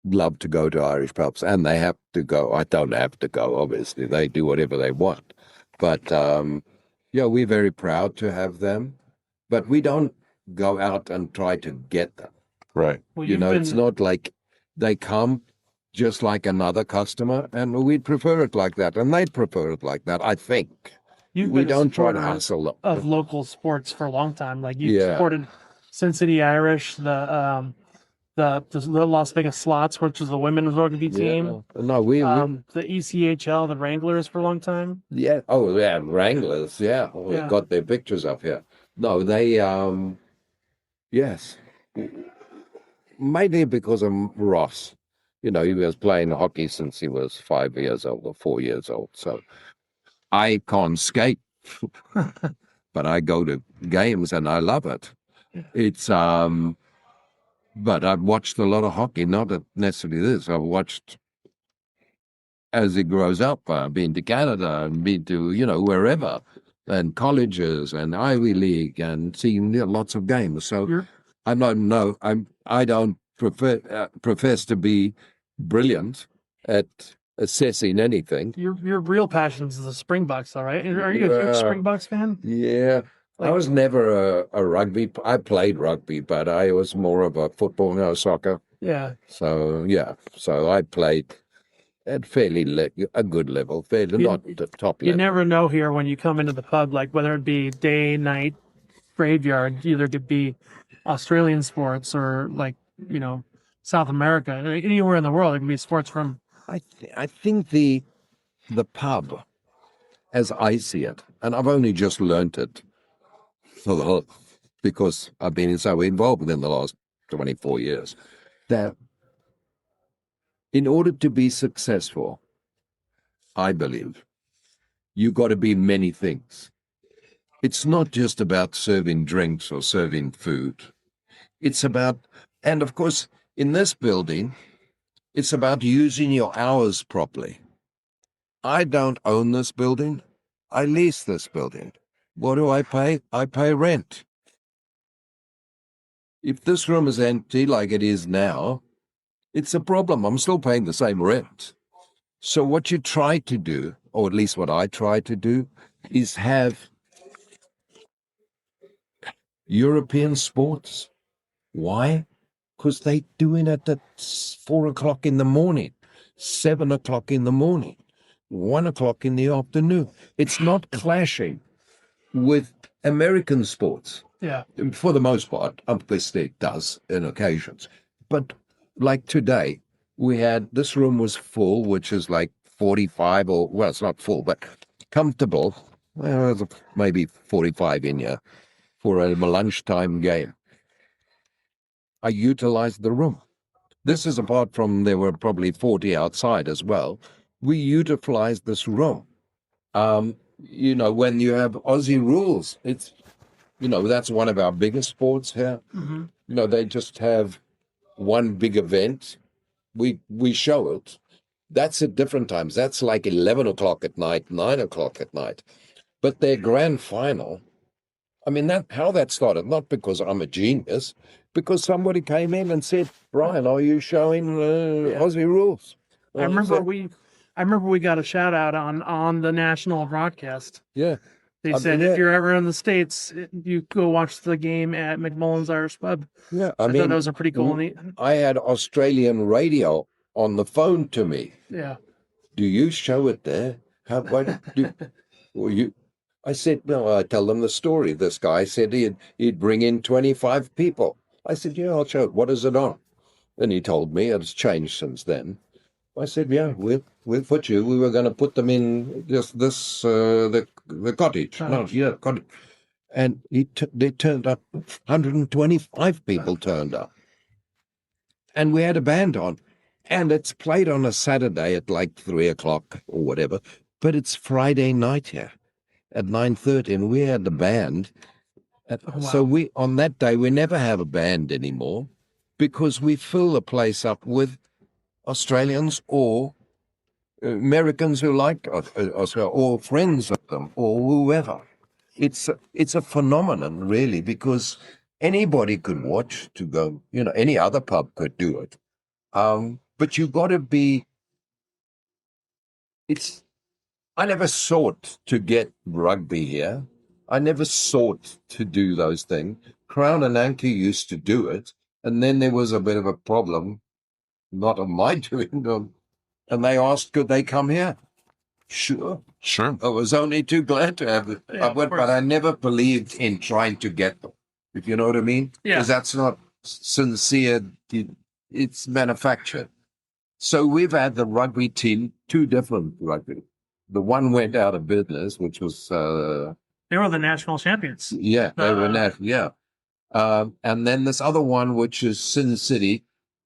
love to go to Irish pubs, and they have to go. I don't have to go, obviously. They do whatever they want. But, yeah, we're very proud to have them. But we don't go out and try to get them. Right. Well, you know, it's not like they come just like another customer, and we'd prefer it like that. And they'd prefer it like that, I think. We don't try to hustle them. Of local sports for a long time. Like you supported Sin City Irish, the Las Vegas Slots, which was the women's rugby team. No, the ECHL, the Wranglers for a long time. Yeah. Oh, yeah, Wranglers. Yeah. We've got their pictures up here. No, they, yes. Mainly because of Ross. You know, he was playing hockey since he was 5 years old or 4 years old. So I can't skate, but I go to games and I love it. It's, but I've watched a lot of hockey, not necessarily this. I've watched as it grows up. I've been to Canada and been to, you know, wherever, and colleges and Ivy League and seen lots of games. So I don't profess to be brilliant at assessing anything. Your real passion is the Springboks, all right? Are you a huge Springboks fan? Yeah. I was never a rugby. I played rugby, but I was more of a football, no soccer. Yeah. So, yeah. So I played at a good level, fairly not the top You level. never know here when you come into the pub, like whether it be day, night, graveyard, either could be Australian sports or like, South America, anywhere in the world. It can be sports from. I think the pub, as I see it, and I've only just learnt it because I've been so involved in the last 24 years, that in order to be successful, I believe, you got to be many things. It's not just about serving drinks or serving food. It's about, and of course, in this building, it's about using your hours properly. I don't own this building. I lease this building. What do I pay? I pay rent. If this room is empty like it is now, it's a problem. I'm still paying the same rent. So what you try to do, or at least what I try to do, is have European sports. Why? Because they do it at 4 o'clock in the morning, 7 o'clock in the morning, 1 o'clock in the afternoon. It's not clashing with American sports. Yeah. For the most part, obviously it does in occasions. But like today, this room was full, which is like 45 well, it's not full, but comfortable. Well, there's maybe 45 in here for a lunchtime game. I utilized the room. This is apart from there were probably 40 outside as well. We utilized this room. When you have Aussie rules, it's, that's one of our biggest sports here. Mm-hmm. They just have one big event. We show it. That's at different times. That's like 11 o'clock at night, 9 o'clock at night. But their grand final, how that started, not because I'm a genius, because somebody came in and said, Brian, are you showing Aussie rules? I remember we got a shout out on the national broadcast. Yeah. They said if you're ever in the States, you go watch the game at McMullan's Irish Pub. Yeah, I thought those are pretty cool. I had Australian radio on the phone to me. Yeah. Do you show it there? I said, no, I tell them the story. This guy said he'd bring in 25 people. I said, yeah, I'll show it. What is it on? And he told me it's changed since then. I said, yeah, we'll put you. We were going to put them in just the cottage. No, yeah, cottage. And they turned up. 125 people turned up. And we had a band on. And it's played on a Saturday at like 3 o'clock or whatever. But it's Friday night here at 9:30, and we had the band. Wow. So on that day, we never have a band anymore because we fill the place up with Australians or Americans who like Australia, or friends of them, or whoever. It's a phenomenon, really, because anybody could watch to go, any other pub could do it. But you've got to be, I never sought to get rugby here. I never sought to do those things. Crown and Anchor used to do it, and then there was a bit of a problem, not of my doing them, and they asked, could they come here? Sure. I was only too glad to have it. Yeah, but I never believed in trying to get them, if you know what I mean? Yeah. Because that's not sincere. It's manufactured. So we've had the rugby team, two different rugby. The one went out of business, which was... they were the national champions. Yeah, they were national, yeah. And then this other one, which is Sin City.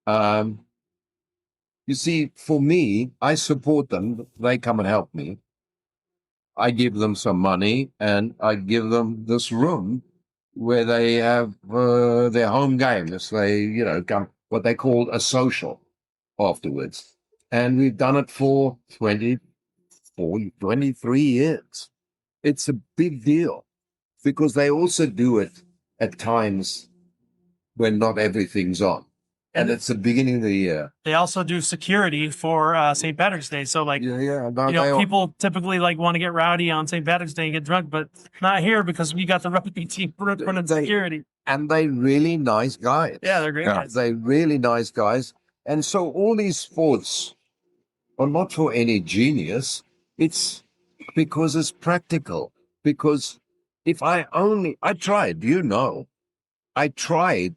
You see, for me, I support them. They come and help me. I give them some money, and I give them this room where they have their home games. They, come what they call a social afterwards. And we've done it for 23 years. It's a big deal because they also do it at times when not everything's on. And it's the beginning of the year. They also do security for St. Patrick's Day. So, people typically want to get rowdy on St. Patrick's Day and get drunk, but not here because we got the rugby team running security. And they're really nice guys. Yeah, they're great guys. They're really nice guys. And so all these sports are not for any genius. It's because it's practical. Because if I tried, I tried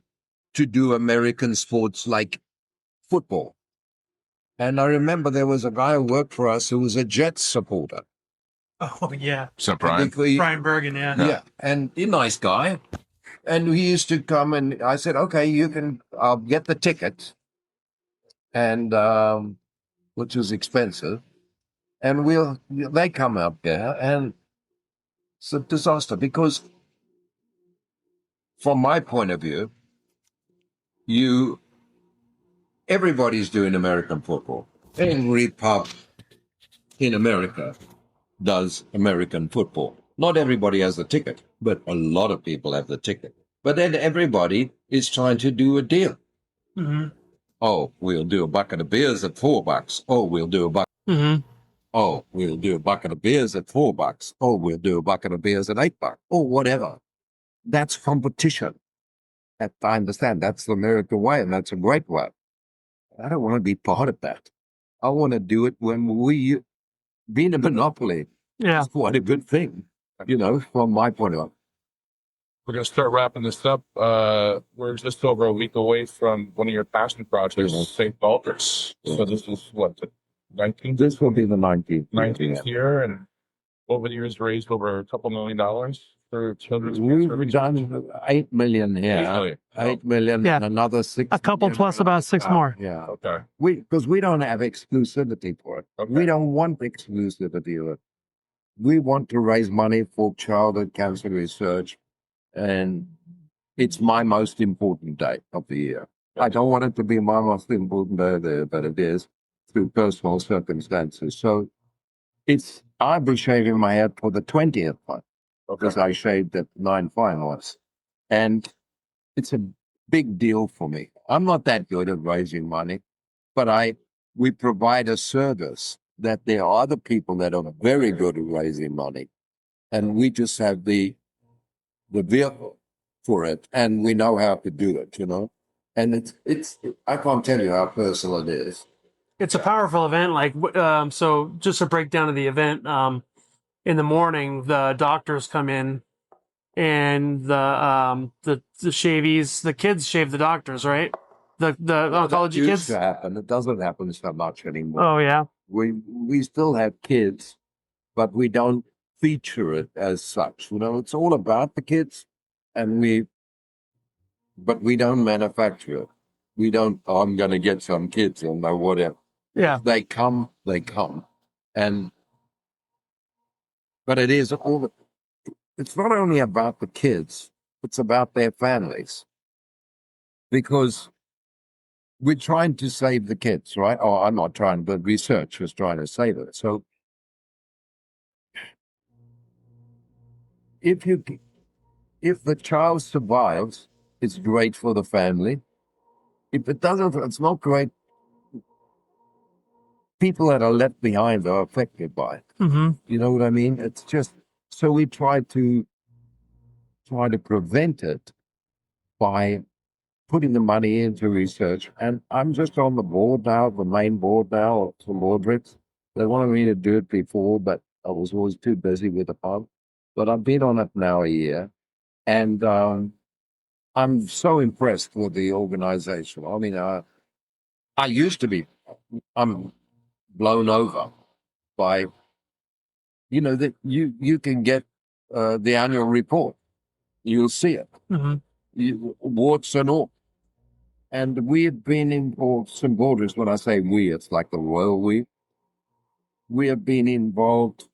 to do American sports like football. And I remember there was a guy who worked for us who was a Jets supporter. Oh yeah, What's up, Brian? Brian Bergen. Yeah, and a nice guy. And he used to come, and I said, okay, I'll get the ticket, and which was expensive. And they come up there, and it's a disaster because from my point of view, everybody's doing American football. Every pub in America does American football. Not everybody has the ticket, but a lot of people have the ticket. But then everybody is trying to do a deal. Mm-hmm. Oh, we'll do a bucket of beers at $4. Oh, we'll do a bucket. Mm-hmm. Oh, we'll do a bucket of beers at $4. Oh, we'll do a bucket of beers at $8. Or whatever. That's competition. I understand. That's the American way, and that's a great way. I don't want to be part of that. I want to do it when being a monopoly is quite a good thing, from my point of view. We're going to start wrapping this up. We're just over a week away from one of your passion projects, St. Baldrick's. So this is what, the 19th? This will be the 19th. 19th year, and over the years raised over $2 million for children's We've cancer. done 8 million here. 8 million Yeah. and another 6 A couple million. plus about 6 more. Yeah. Okay. Because we don't have exclusivity for it. Okay. We don't want exclusivity of it. We want to raise money for childhood cancer research, and it's my most important day of the year. I don't want it to be my most important day there, but it is through personal circumstances. So I'll be shaving my head for the 20th one, because I shaved at Nine Fine Irishmen. And it's a big deal for me. I'm not that good at raising money, but we provide a service that there are other people that are very good at raising money. And we just have the vehicle for it, and we know how to do it, And I can't tell you how personal it is. It's a powerful event. So just a breakdown of the event. In the morning, the doctors come in, and the shavies, the kids shave the doctors, right? The oncology That used kids. to happen. It doesn't happen so much anymore. Oh yeah. We still have kids, but we don't feature it as such. It's all about the kids, but we don't manufacture it. We don't. Oh, I'm going to get some kids or whatever. Yeah. They come, but it is all. It's not only about the kids; it's about their families, because we're trying to save the kids, right? Oh, I'm not trying, but research is trying to save it. So if the child survives, it's great for the family. If it doesn't, it's not great. People that are left behind are affected by it. Mm-hmm. You know what I mean? It's just, so we try to prevent it by putting the money into research. And I'm just on the board now, the main board now of the Baldrick's. They wanted me to do it before, but I was always too busy with the pub. But I've been on it now a year, and I'm so impressed with the organization. I mean, I used to be, I'm blown over by, that you can get the annual report. You'll see it, warts and all. And we have been involved, St. Baldrick's, when I say we, it's like the royal we. We have been involved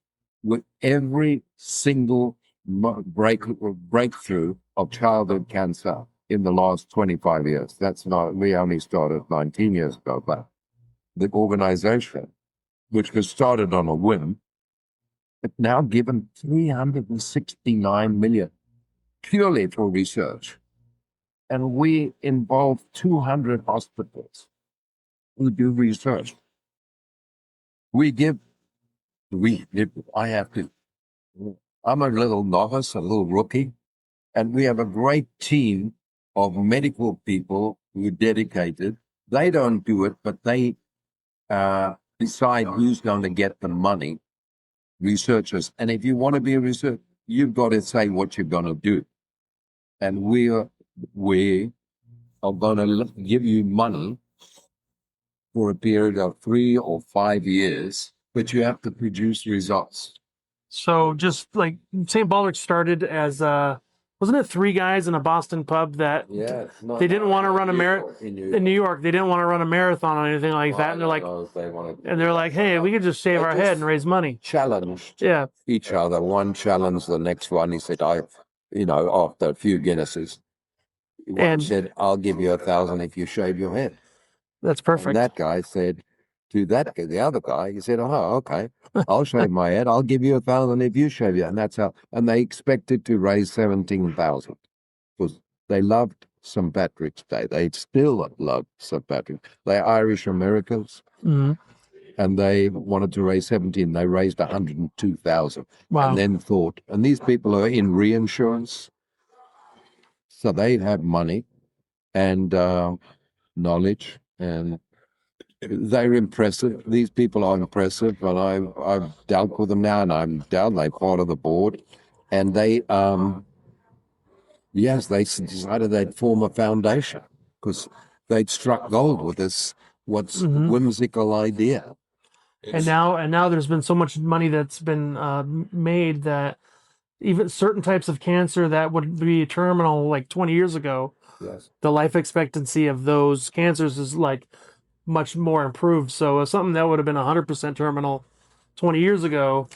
with every single breakthrough of childhood cancer in the last 25 years. We only started 19 years ago, but the organization, which was started on a whim, it's now given $369 million purely for research. And we involve 200 hospitals who do research. I'm a little novice, a little rookie, and we have a great team of medical people who are dedicated. They don't do it, but they decide who's going to get the money, researchers. And if you want to be a researcher, you've got to say what you're going to do. And we are going to give you money for a period of 3 or 5 years, but you have to produce results. So just like St. Baldrick started as wasn't it 3 guys in a Boston pub that they didn't want to run a marathon in New York? They didn't want to run a marathon or anything like that, and they're like, hey, we could just shave our head and raise money. Challenged each other. One challenged the next one. He said, after a few Guinnesses, one said, I'll give you 1,000 if you shave your head. That's perfect. And that guy said to the other guy, he said, oh, okay, I'll shave my head. I'll give you 1,000 if you shave your head. And that's how. And they expected to raise 17,000 because they loved St. Patrick's Day. They still love St. Patrick. They're Irish Americans, and they wanted to raise 17. They raised 102,000. Wow. And then thought, and these people are in reinsurance, so they have money and knowledge, and they're impressive. These people are impressive, and I've dealt with them now, and I'm down. They're part of the board, and they they decided they'd form a foundation because they'd struck gold with this whimsical idea. And now there's been so much money that's been made that even certain types of cancer that would be terminal like 20 years ago, the life expectancy of those cancers is like much more improved. So something that would have been 100% terminal 20 years ago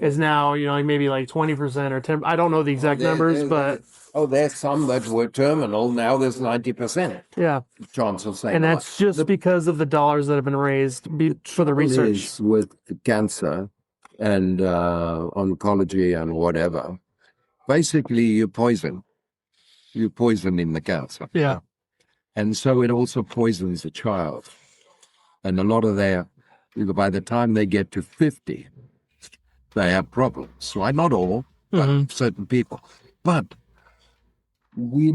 is now, maybe like 20% or 10. I don't know the exact numbers, but there's some that were terminal. Now there's 90%. Yeah. Chance of saying, and that's just because of the dollars that have been raised for the research with cancer and oncology and whatever. Basically, you're poisoning the cancer. Yeah. And so it also poisons the child. And a lot of by the time they get to 50, they have problems. Right? Not all, but certain people. But this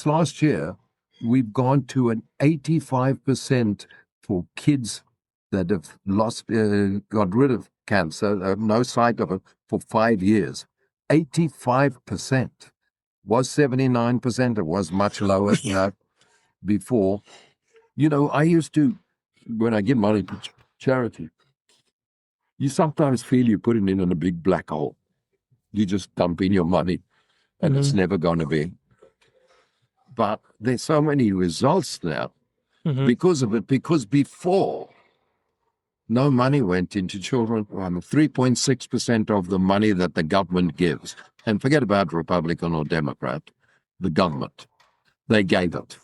last year, we've gone to an 85% for kids that have got rid of cancer, no sight of it for 5 years. 85%. Was 79%. It was much lower before. I used to, when I give money to charity, you sometimes feel you put it in a big black hole. You just dump in your money and it's never going to be. But there's so many results now because of it, because before, no money went into children. 3.6% of the money that the government gives, and forget about Republican or Democrat, the government, they gave it.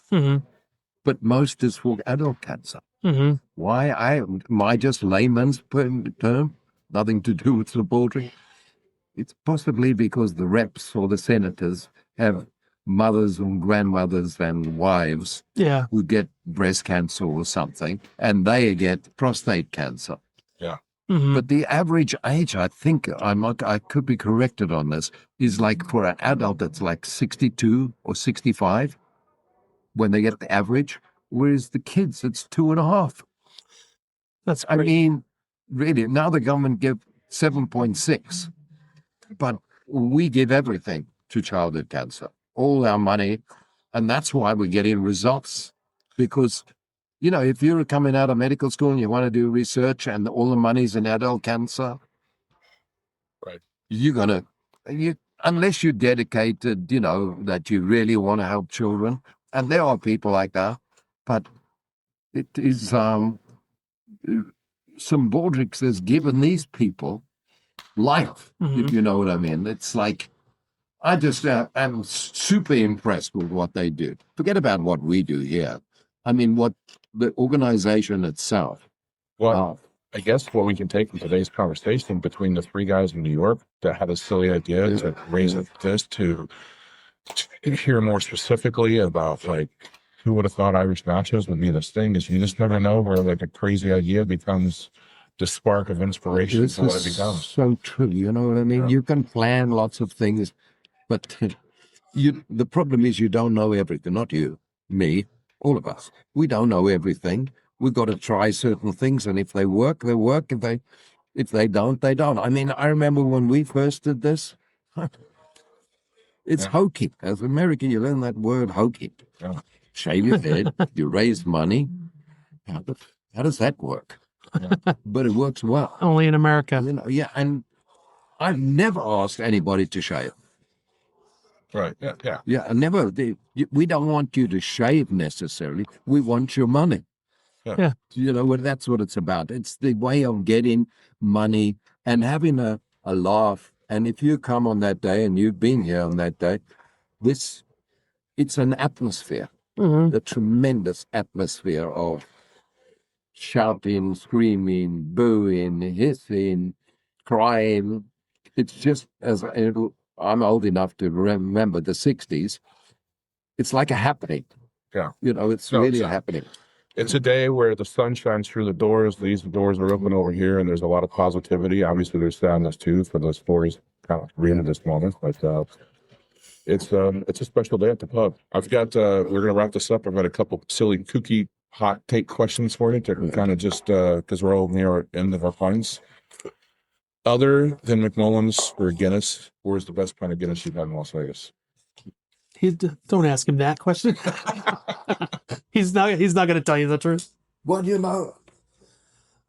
But most is for adult cancer. Why? My just layman's term, nothing to do with supporting. It's possibly because the reps or the senators have mothers and grandmothers and wives who get breast cancer or something, and they get prostate cancer. Yeah. But the average age, I think, I could be corrected on this, is like for an adult, it's like 62 or 65 when they get the average, whereas the kids, it's 2.5. That's great. I mean, really, now the government give 7.6, but we give everything to childhood cancer, all our money, and that's why we're getting results. Because, if you're coming out of medical school and you want to do research and all the money's in adult cancer, right? You're gonna, unless you're dedicated, that you really want to help children, and there are people like that, but it is Symbolics has given these people life, if you know what I mean. It's like, I just am super impressed with what they do. Forget about what we do here. I mean, what the organization itself. Well, I guess what we can take from today's conversation between the 3 guys in New York that had a silly idea to raise this to hear more specifically about, like, who would have thought Irish Nachos would be this thing, is you just never know where, like, a crazy idea becomes the spark of inspiration for what it becomes. So true, you know what I mean? Yeah. You can plan lots of things, but the problem is you don't know everything. Not you, me, all of us. We don't know everything. we've got to try certain things, and if they work, they work. If they don't, they don't. I mean, I remember when we first did this, it's hokey. As an American, you learn that word hokey. Yeah. Shave your head, you raise money. How does that work? Yeah. But it works well. Only in America. You know, yeah, and I've never asked anybody to shave. Right. Yeah. Yeah. Yeah, I never. We don't want you to shave necessarily. We want your money. Yeah. You know, that's what it's about. It's the way of getting money and having a laugh. And if you come on that day, and you've been here on that day, it's an atmosphere, the tremendous atmosphere of shouting, screaming, booing, hissing, crying. It's just I'm old enough to remember the 60s. It's like a happening. Yeah. You know, it's really a happening. It's a day where the sun shines through the doors. These doors are open over here, and there's a lot of positivity. Obviously, there's sadness too for those stories kind of reading this moment. But it's a special day at the pub. I've got we're gonna wrap this up. I've got a couple silly, kooky, hot take questions for you to kind of just because we're all near the end of our pints. Other than McMullan's or Guinness, where's the best pint of Guinness you've had in Las Vegas? Don't ask him that question. He's not going to tell you the truth. Well, you know,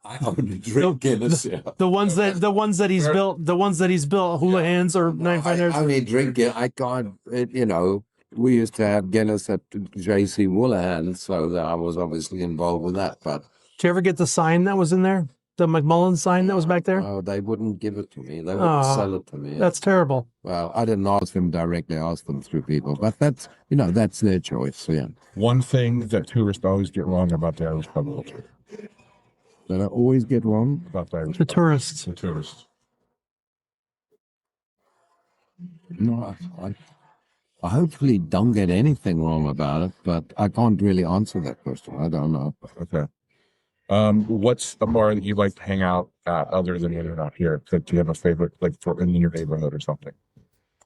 I only drink Guinness. The ones that he's built, Woolighan's or Nine Fine Irishmen. I only drink it. I can't. You know, we used to have Guinness at J.C. Woolighan, so that I was obviously involved with that. But did you ever get the sign that was in there? The McMullan sign that was back there? oh, they wouldn't give it to me. They wouldn't sell it to me. That's terrible. Well, I didn't ask them directly. I asked them through people. But that's their choice. Yeah. One thing that tourists always get wrong about the Irish pub culture. That I always get wrong About the Irish The pub. tourists. The tourists. No, I hopefully don't get anything wrong about it, but I can't really answer that question. I don't know. Okay. What's a bar that you like to hang out at other than when you're not here? Do you have a favorite, like in your neighborhood or something?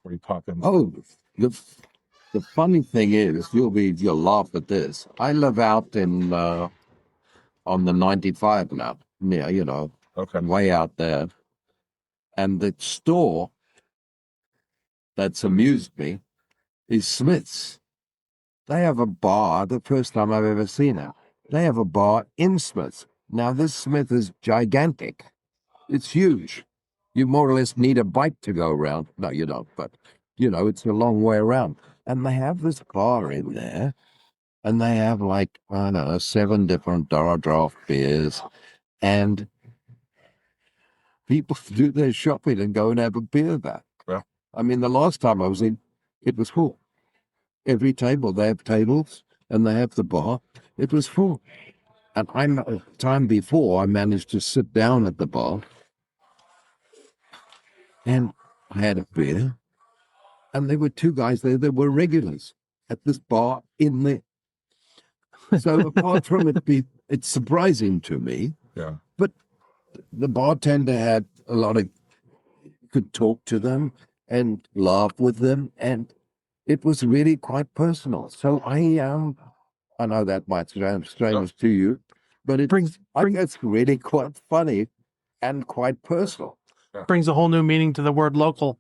Where you pop in? Oh, the funny thing is, you'll laugh at this. I live out in on the 95 now, near, Okay. way out there, and the store that's amused me is Smith's. They have a bar. The first time I've ever seen it. They have a bar in Smith's. Now, this Smith is gigantic. It's huge. You more or less need a bike to go around. No, you don't, but, it's a long way around. And they have this bar in there, and they have, 7 different draft beers, and people do their shopping and go and have a beer there. Yeah. I mean, the last time I was in, it was full. Every table, they have tables, and they have the bar. It was full. And time before, I managed to sit down at the bar, and I had a beer, and there were 2 guys there that were regulars at this bar in there. So apart from it's surprising to me, Yeah. but the bartender had could talk to them and laugh with them, and it was really quite personal. So I know that might sound strange to you, but I think it's really quite funny and quite personal. Brings a whole new meaning to the word local.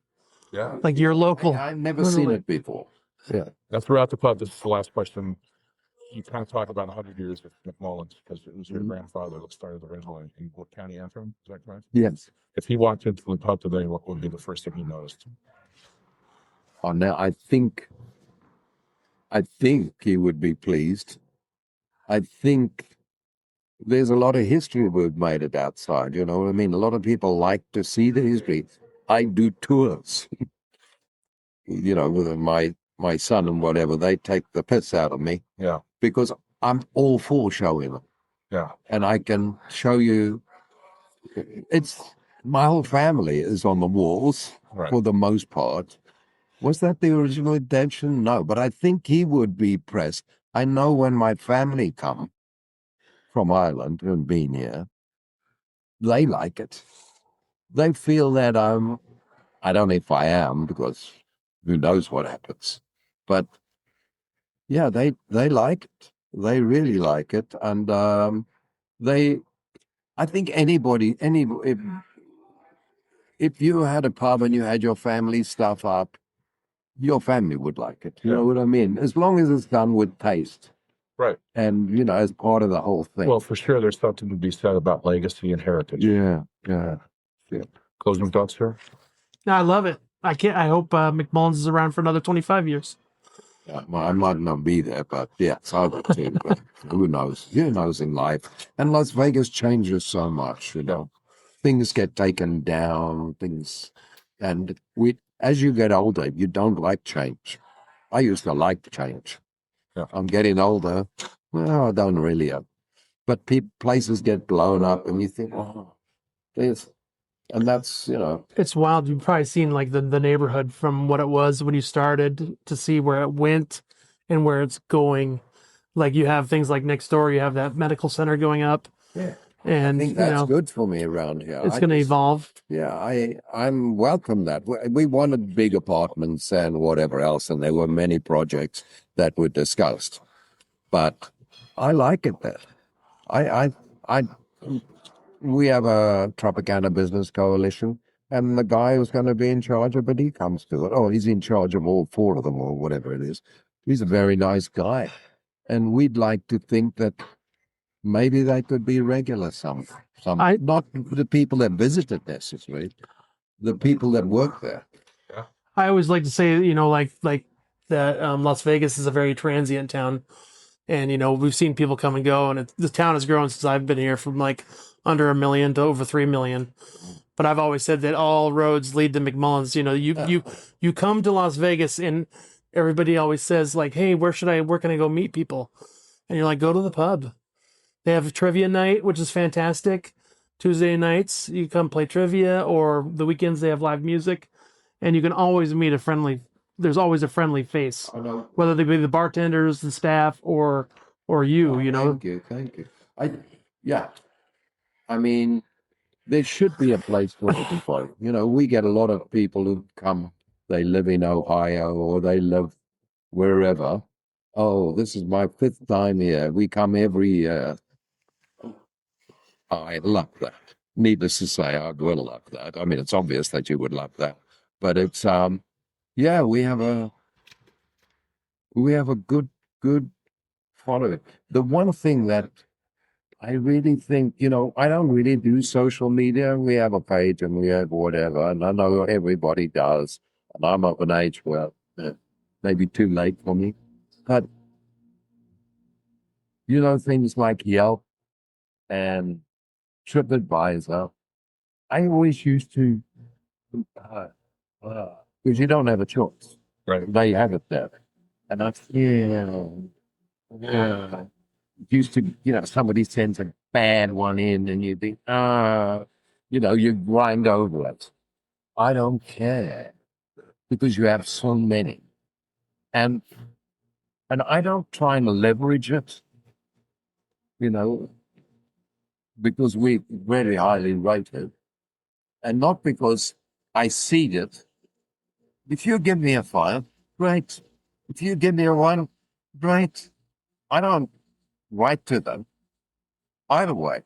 Yeah. Like you're local. I've never seen it before. Yeah. Now, throughout the pub, this is the last question. You kind of talk about 100 years with McMullan's because it was your grandfather that started originally in what county, Antrim? Is that correct? Yes. If he walked into the pub today, what would be the first thing he noticed? Oh, now I think he would be pleased. I think there's a lot of history we've made it outside, you know what I mean? A lot of people like to see the history. I do tours, with my son and whatever, they take the piss out of me. Yeah. Because I'm all for showing them. Yeah. And I can show you, my whole family is on the walls for the most part. Was that the original intention? No, but I think he would be pressed. I know when my family come from Ireland and been here, they like it. They feel that I don't know if I am, because who knows what happens. But yeah, they like it. They really like it. And I think if you had a pub and you had your family stuff up, your family would like it. You know what I mean? As long as it's done with taste. Right. And, as part of the whole thing. Well, for sure, there's something to be said about legacy and heritage. Yeah. Closing thoughts, sir? No, I love it. I hope McMullan's is around for another 25 years. Yeah, well, I might not be there, but yes, I would too. But who knows? Who knows in life? And Las Vegas changes so much, Things get taken down, and as you get older, you don't like change. I used to like change. Yeah. I'm getting older. Well, I don't really. But places get blown up, and you think, this. And that's, It's wild. You've probably seen like the neighborhood from what it was when you started to see where it went and where it's going. Like you have things like next door, you have that medical center going up. Yeah. And I think that's good for me around here. It's going to evolve. Yeah, I'm welcome that. We wanted big apartments and whatever else, and there were many projects that were discussed. But I like it there. We have a Tropicana Business Coalition, and the guy who's going to be in charge of it, he comes to it. Oh, he's in charge of all 4 of them or whatever it is. He's a very nice guy. And we'd like to think that maybe they could be regular not the people that visited necessarily, the people that work there. I always like to say, like that Las Vegas is a very transient town. And, we've seen people come and go, and the town has grown since I've been here from like under 1 million to over 3 million. But I've always said that all roads lead to McMullan's. You come to Las Vegas and everybody always says like, hey, where can I go meet people? And you're like, go to the pub. They have a trivia night, which is fantastic. Tuesday nights, you come play trivia, or the weekends they have live music, and you can always meet there's always a friendly face, whether they be the bartenders, the staff, or you. Thank you. I mean, there should be a place for everybody. We get a lot of people who come. They live in Ohio or they live wherever. Oh, this is my 5th time here. We come every year. I love that. Needless to say, I will love that. I mean, it's obvious that you would love that, but it's we have a good following. The one thing that I really think, I don't really do social media. We have a page and we have whatever, and I know everybody does. And I'm of an age where maybe too late for me, but things like Yelp and TripAdvisor, I always used to, because you don't have a choice. Right. They have it there. And used to, somebody sends a bad one in and you think, you grind over it. I don't care because you have so many. And I don't try and leverage it, because we're very highly rated, and not because I seed it. If you give me a 5, great. If you give me a 1, great. I don't write to them. Either way,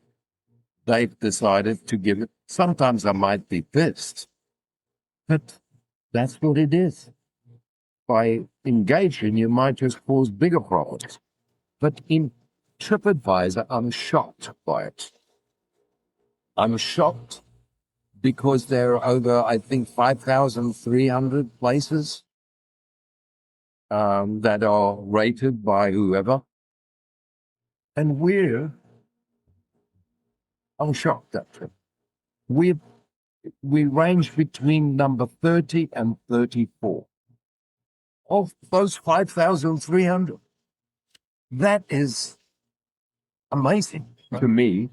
they've decided to give it. Sometimes I might be pissed, but that's what it is. By engaging, you might just cause bigger problems. But in TripAdvisor, I'm shocked by it. I'm shocked because there are over, I think, 5,300 places that are rated by whoever. And I'm shocked at it. We range between number 30 and 34 of those 5,300. That is amazing to me.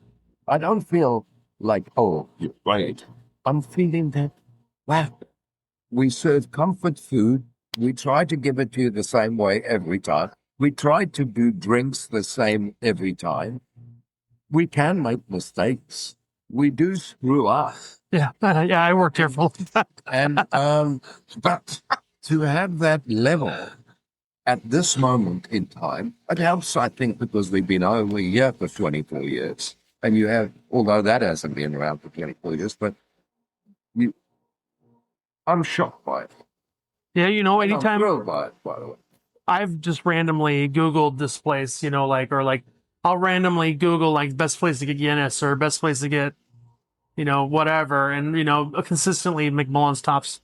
I don't feel like, oh, you're right. I'm feeling that, wow, we serve comfort food. We try to give it to you the same way every time. We try to do drinks the same every time. We can make mistakes. We do screw up. Yeah, I worked here for a long time. And but to have that level at this moment in time, it helps, I think, because we've been over here for 24 years. And you have, although that hasn't been around for 24 years, but I'm shocked by it. Yeah, you know, And I'm anytime thrilled by it, by the way. I've just randomly Googled this place, you know, like, or like I'll randomly Google like best place to get Guinness or best place to get, you know, whatever. And, you know, consistently McMullen's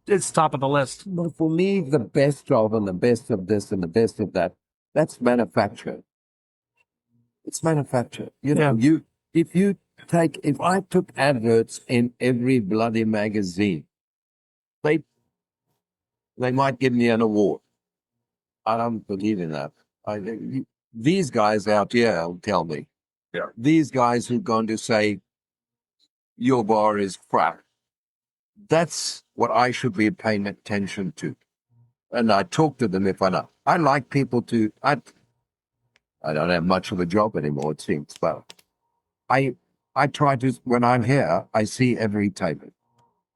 it's top of the list. But for me, the best of and the best of this and the best of that, that's manufactured. It's manufactured. You know, if I took adverts in every bloody magazine, they might give me an award. I don't believe in that. These guys out here will tell me. Yeah. These guys who are going to say, your bar is crap. That's what I should be paying attention to. And I talk to them if I know. I like people to, I don't have much of a job anymore, it seems, but I try to, when I'm here, I see every table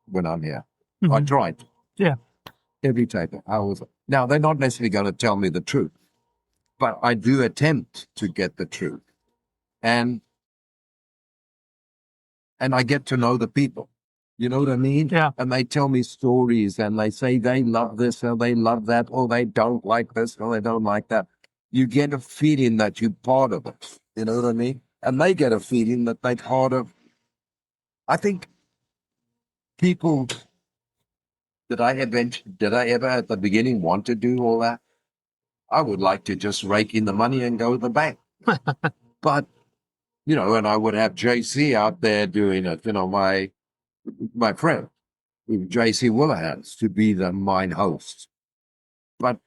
when I'm here. I try to. Yeah. Every table. Now, they're not necessarily going to tell me the truth, but I do attempt to get the truth. And I get to know the people. You know what I mean? Yeah. And they tell me stories and they say they love this or they love that or they don't like this or they don't like that. You get a feeling that you're part of it. You know what I mean? And they get a feeling that they're part of. I think people did I ever at the beginning want to do all that? I would like to just rake in the money and go to the bank. But, you know, and I would have JC out there doing it, you know, my friend, JC Woolighan, to be the mine host. But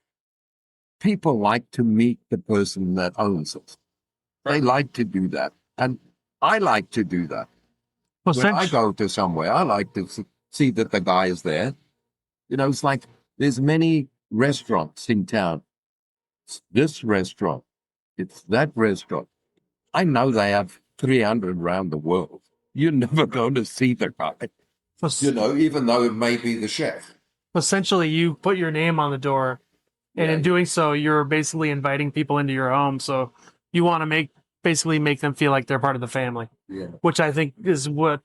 people like to meet the person that owns it. They like to do that. And I like to do that. Well, When I go to somewhere, I like to see that the guy is there. You know, it's like there's many restaurants in town. It's this restaurant. It's that restaurant. I know they have 300 around the world. You're never going to see the guy. You know, even though it may be the chef. Essentially, you put your name on the door, and in doing so, you're basically inviting people into your home. So you want to make them feel like they're part of the family. Yeah. Which I think is what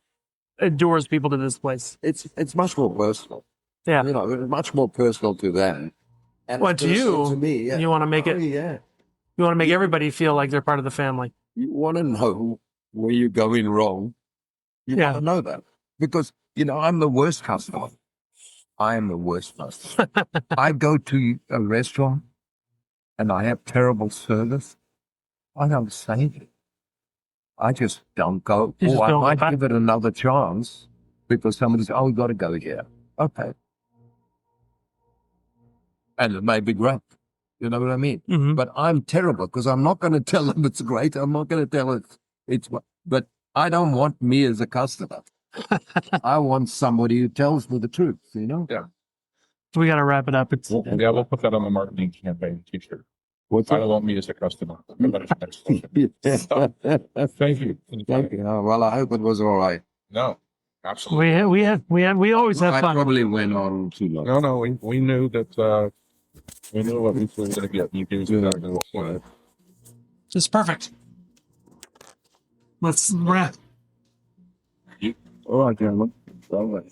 adores people to this place. It's much more personal. Yeah. You know, it's much more personal to them. And Well, it's to you, personal to me, yeah. you want to make it. Yeah. You want to make everybody feel like they're part of the family. You want to know where you're going wrong. You want to know that. Because, you know, I'm the worst customer. I am the worst customer. I go to a restaurant and I have terrible service. I don't say it. I just don't go. You just I don't might go. give it another chance because somebody says, we've got to go here. Okay. And it may be great. You know what I mean? Mm-hmm. But I'm terrible because I'm not going to tell them it's great. I'm not going to tell it's what. But I don't want me as a customer. I want somebody who tells me the truth, you know? Yeah. We got to wrap it up. It's Yeah, we'll put that on the marketing campaign t-shirt. What's I don't want me as a customer. Thank you. Thank you. Oh, well, I hope it was all right. No, absolutely. we always have I fun. probably went on too long. No, we knew that we knew what we were going to get. You gave us exactly what we wanted. Just perfect. Let's wrap. All right, gentlemen. All right.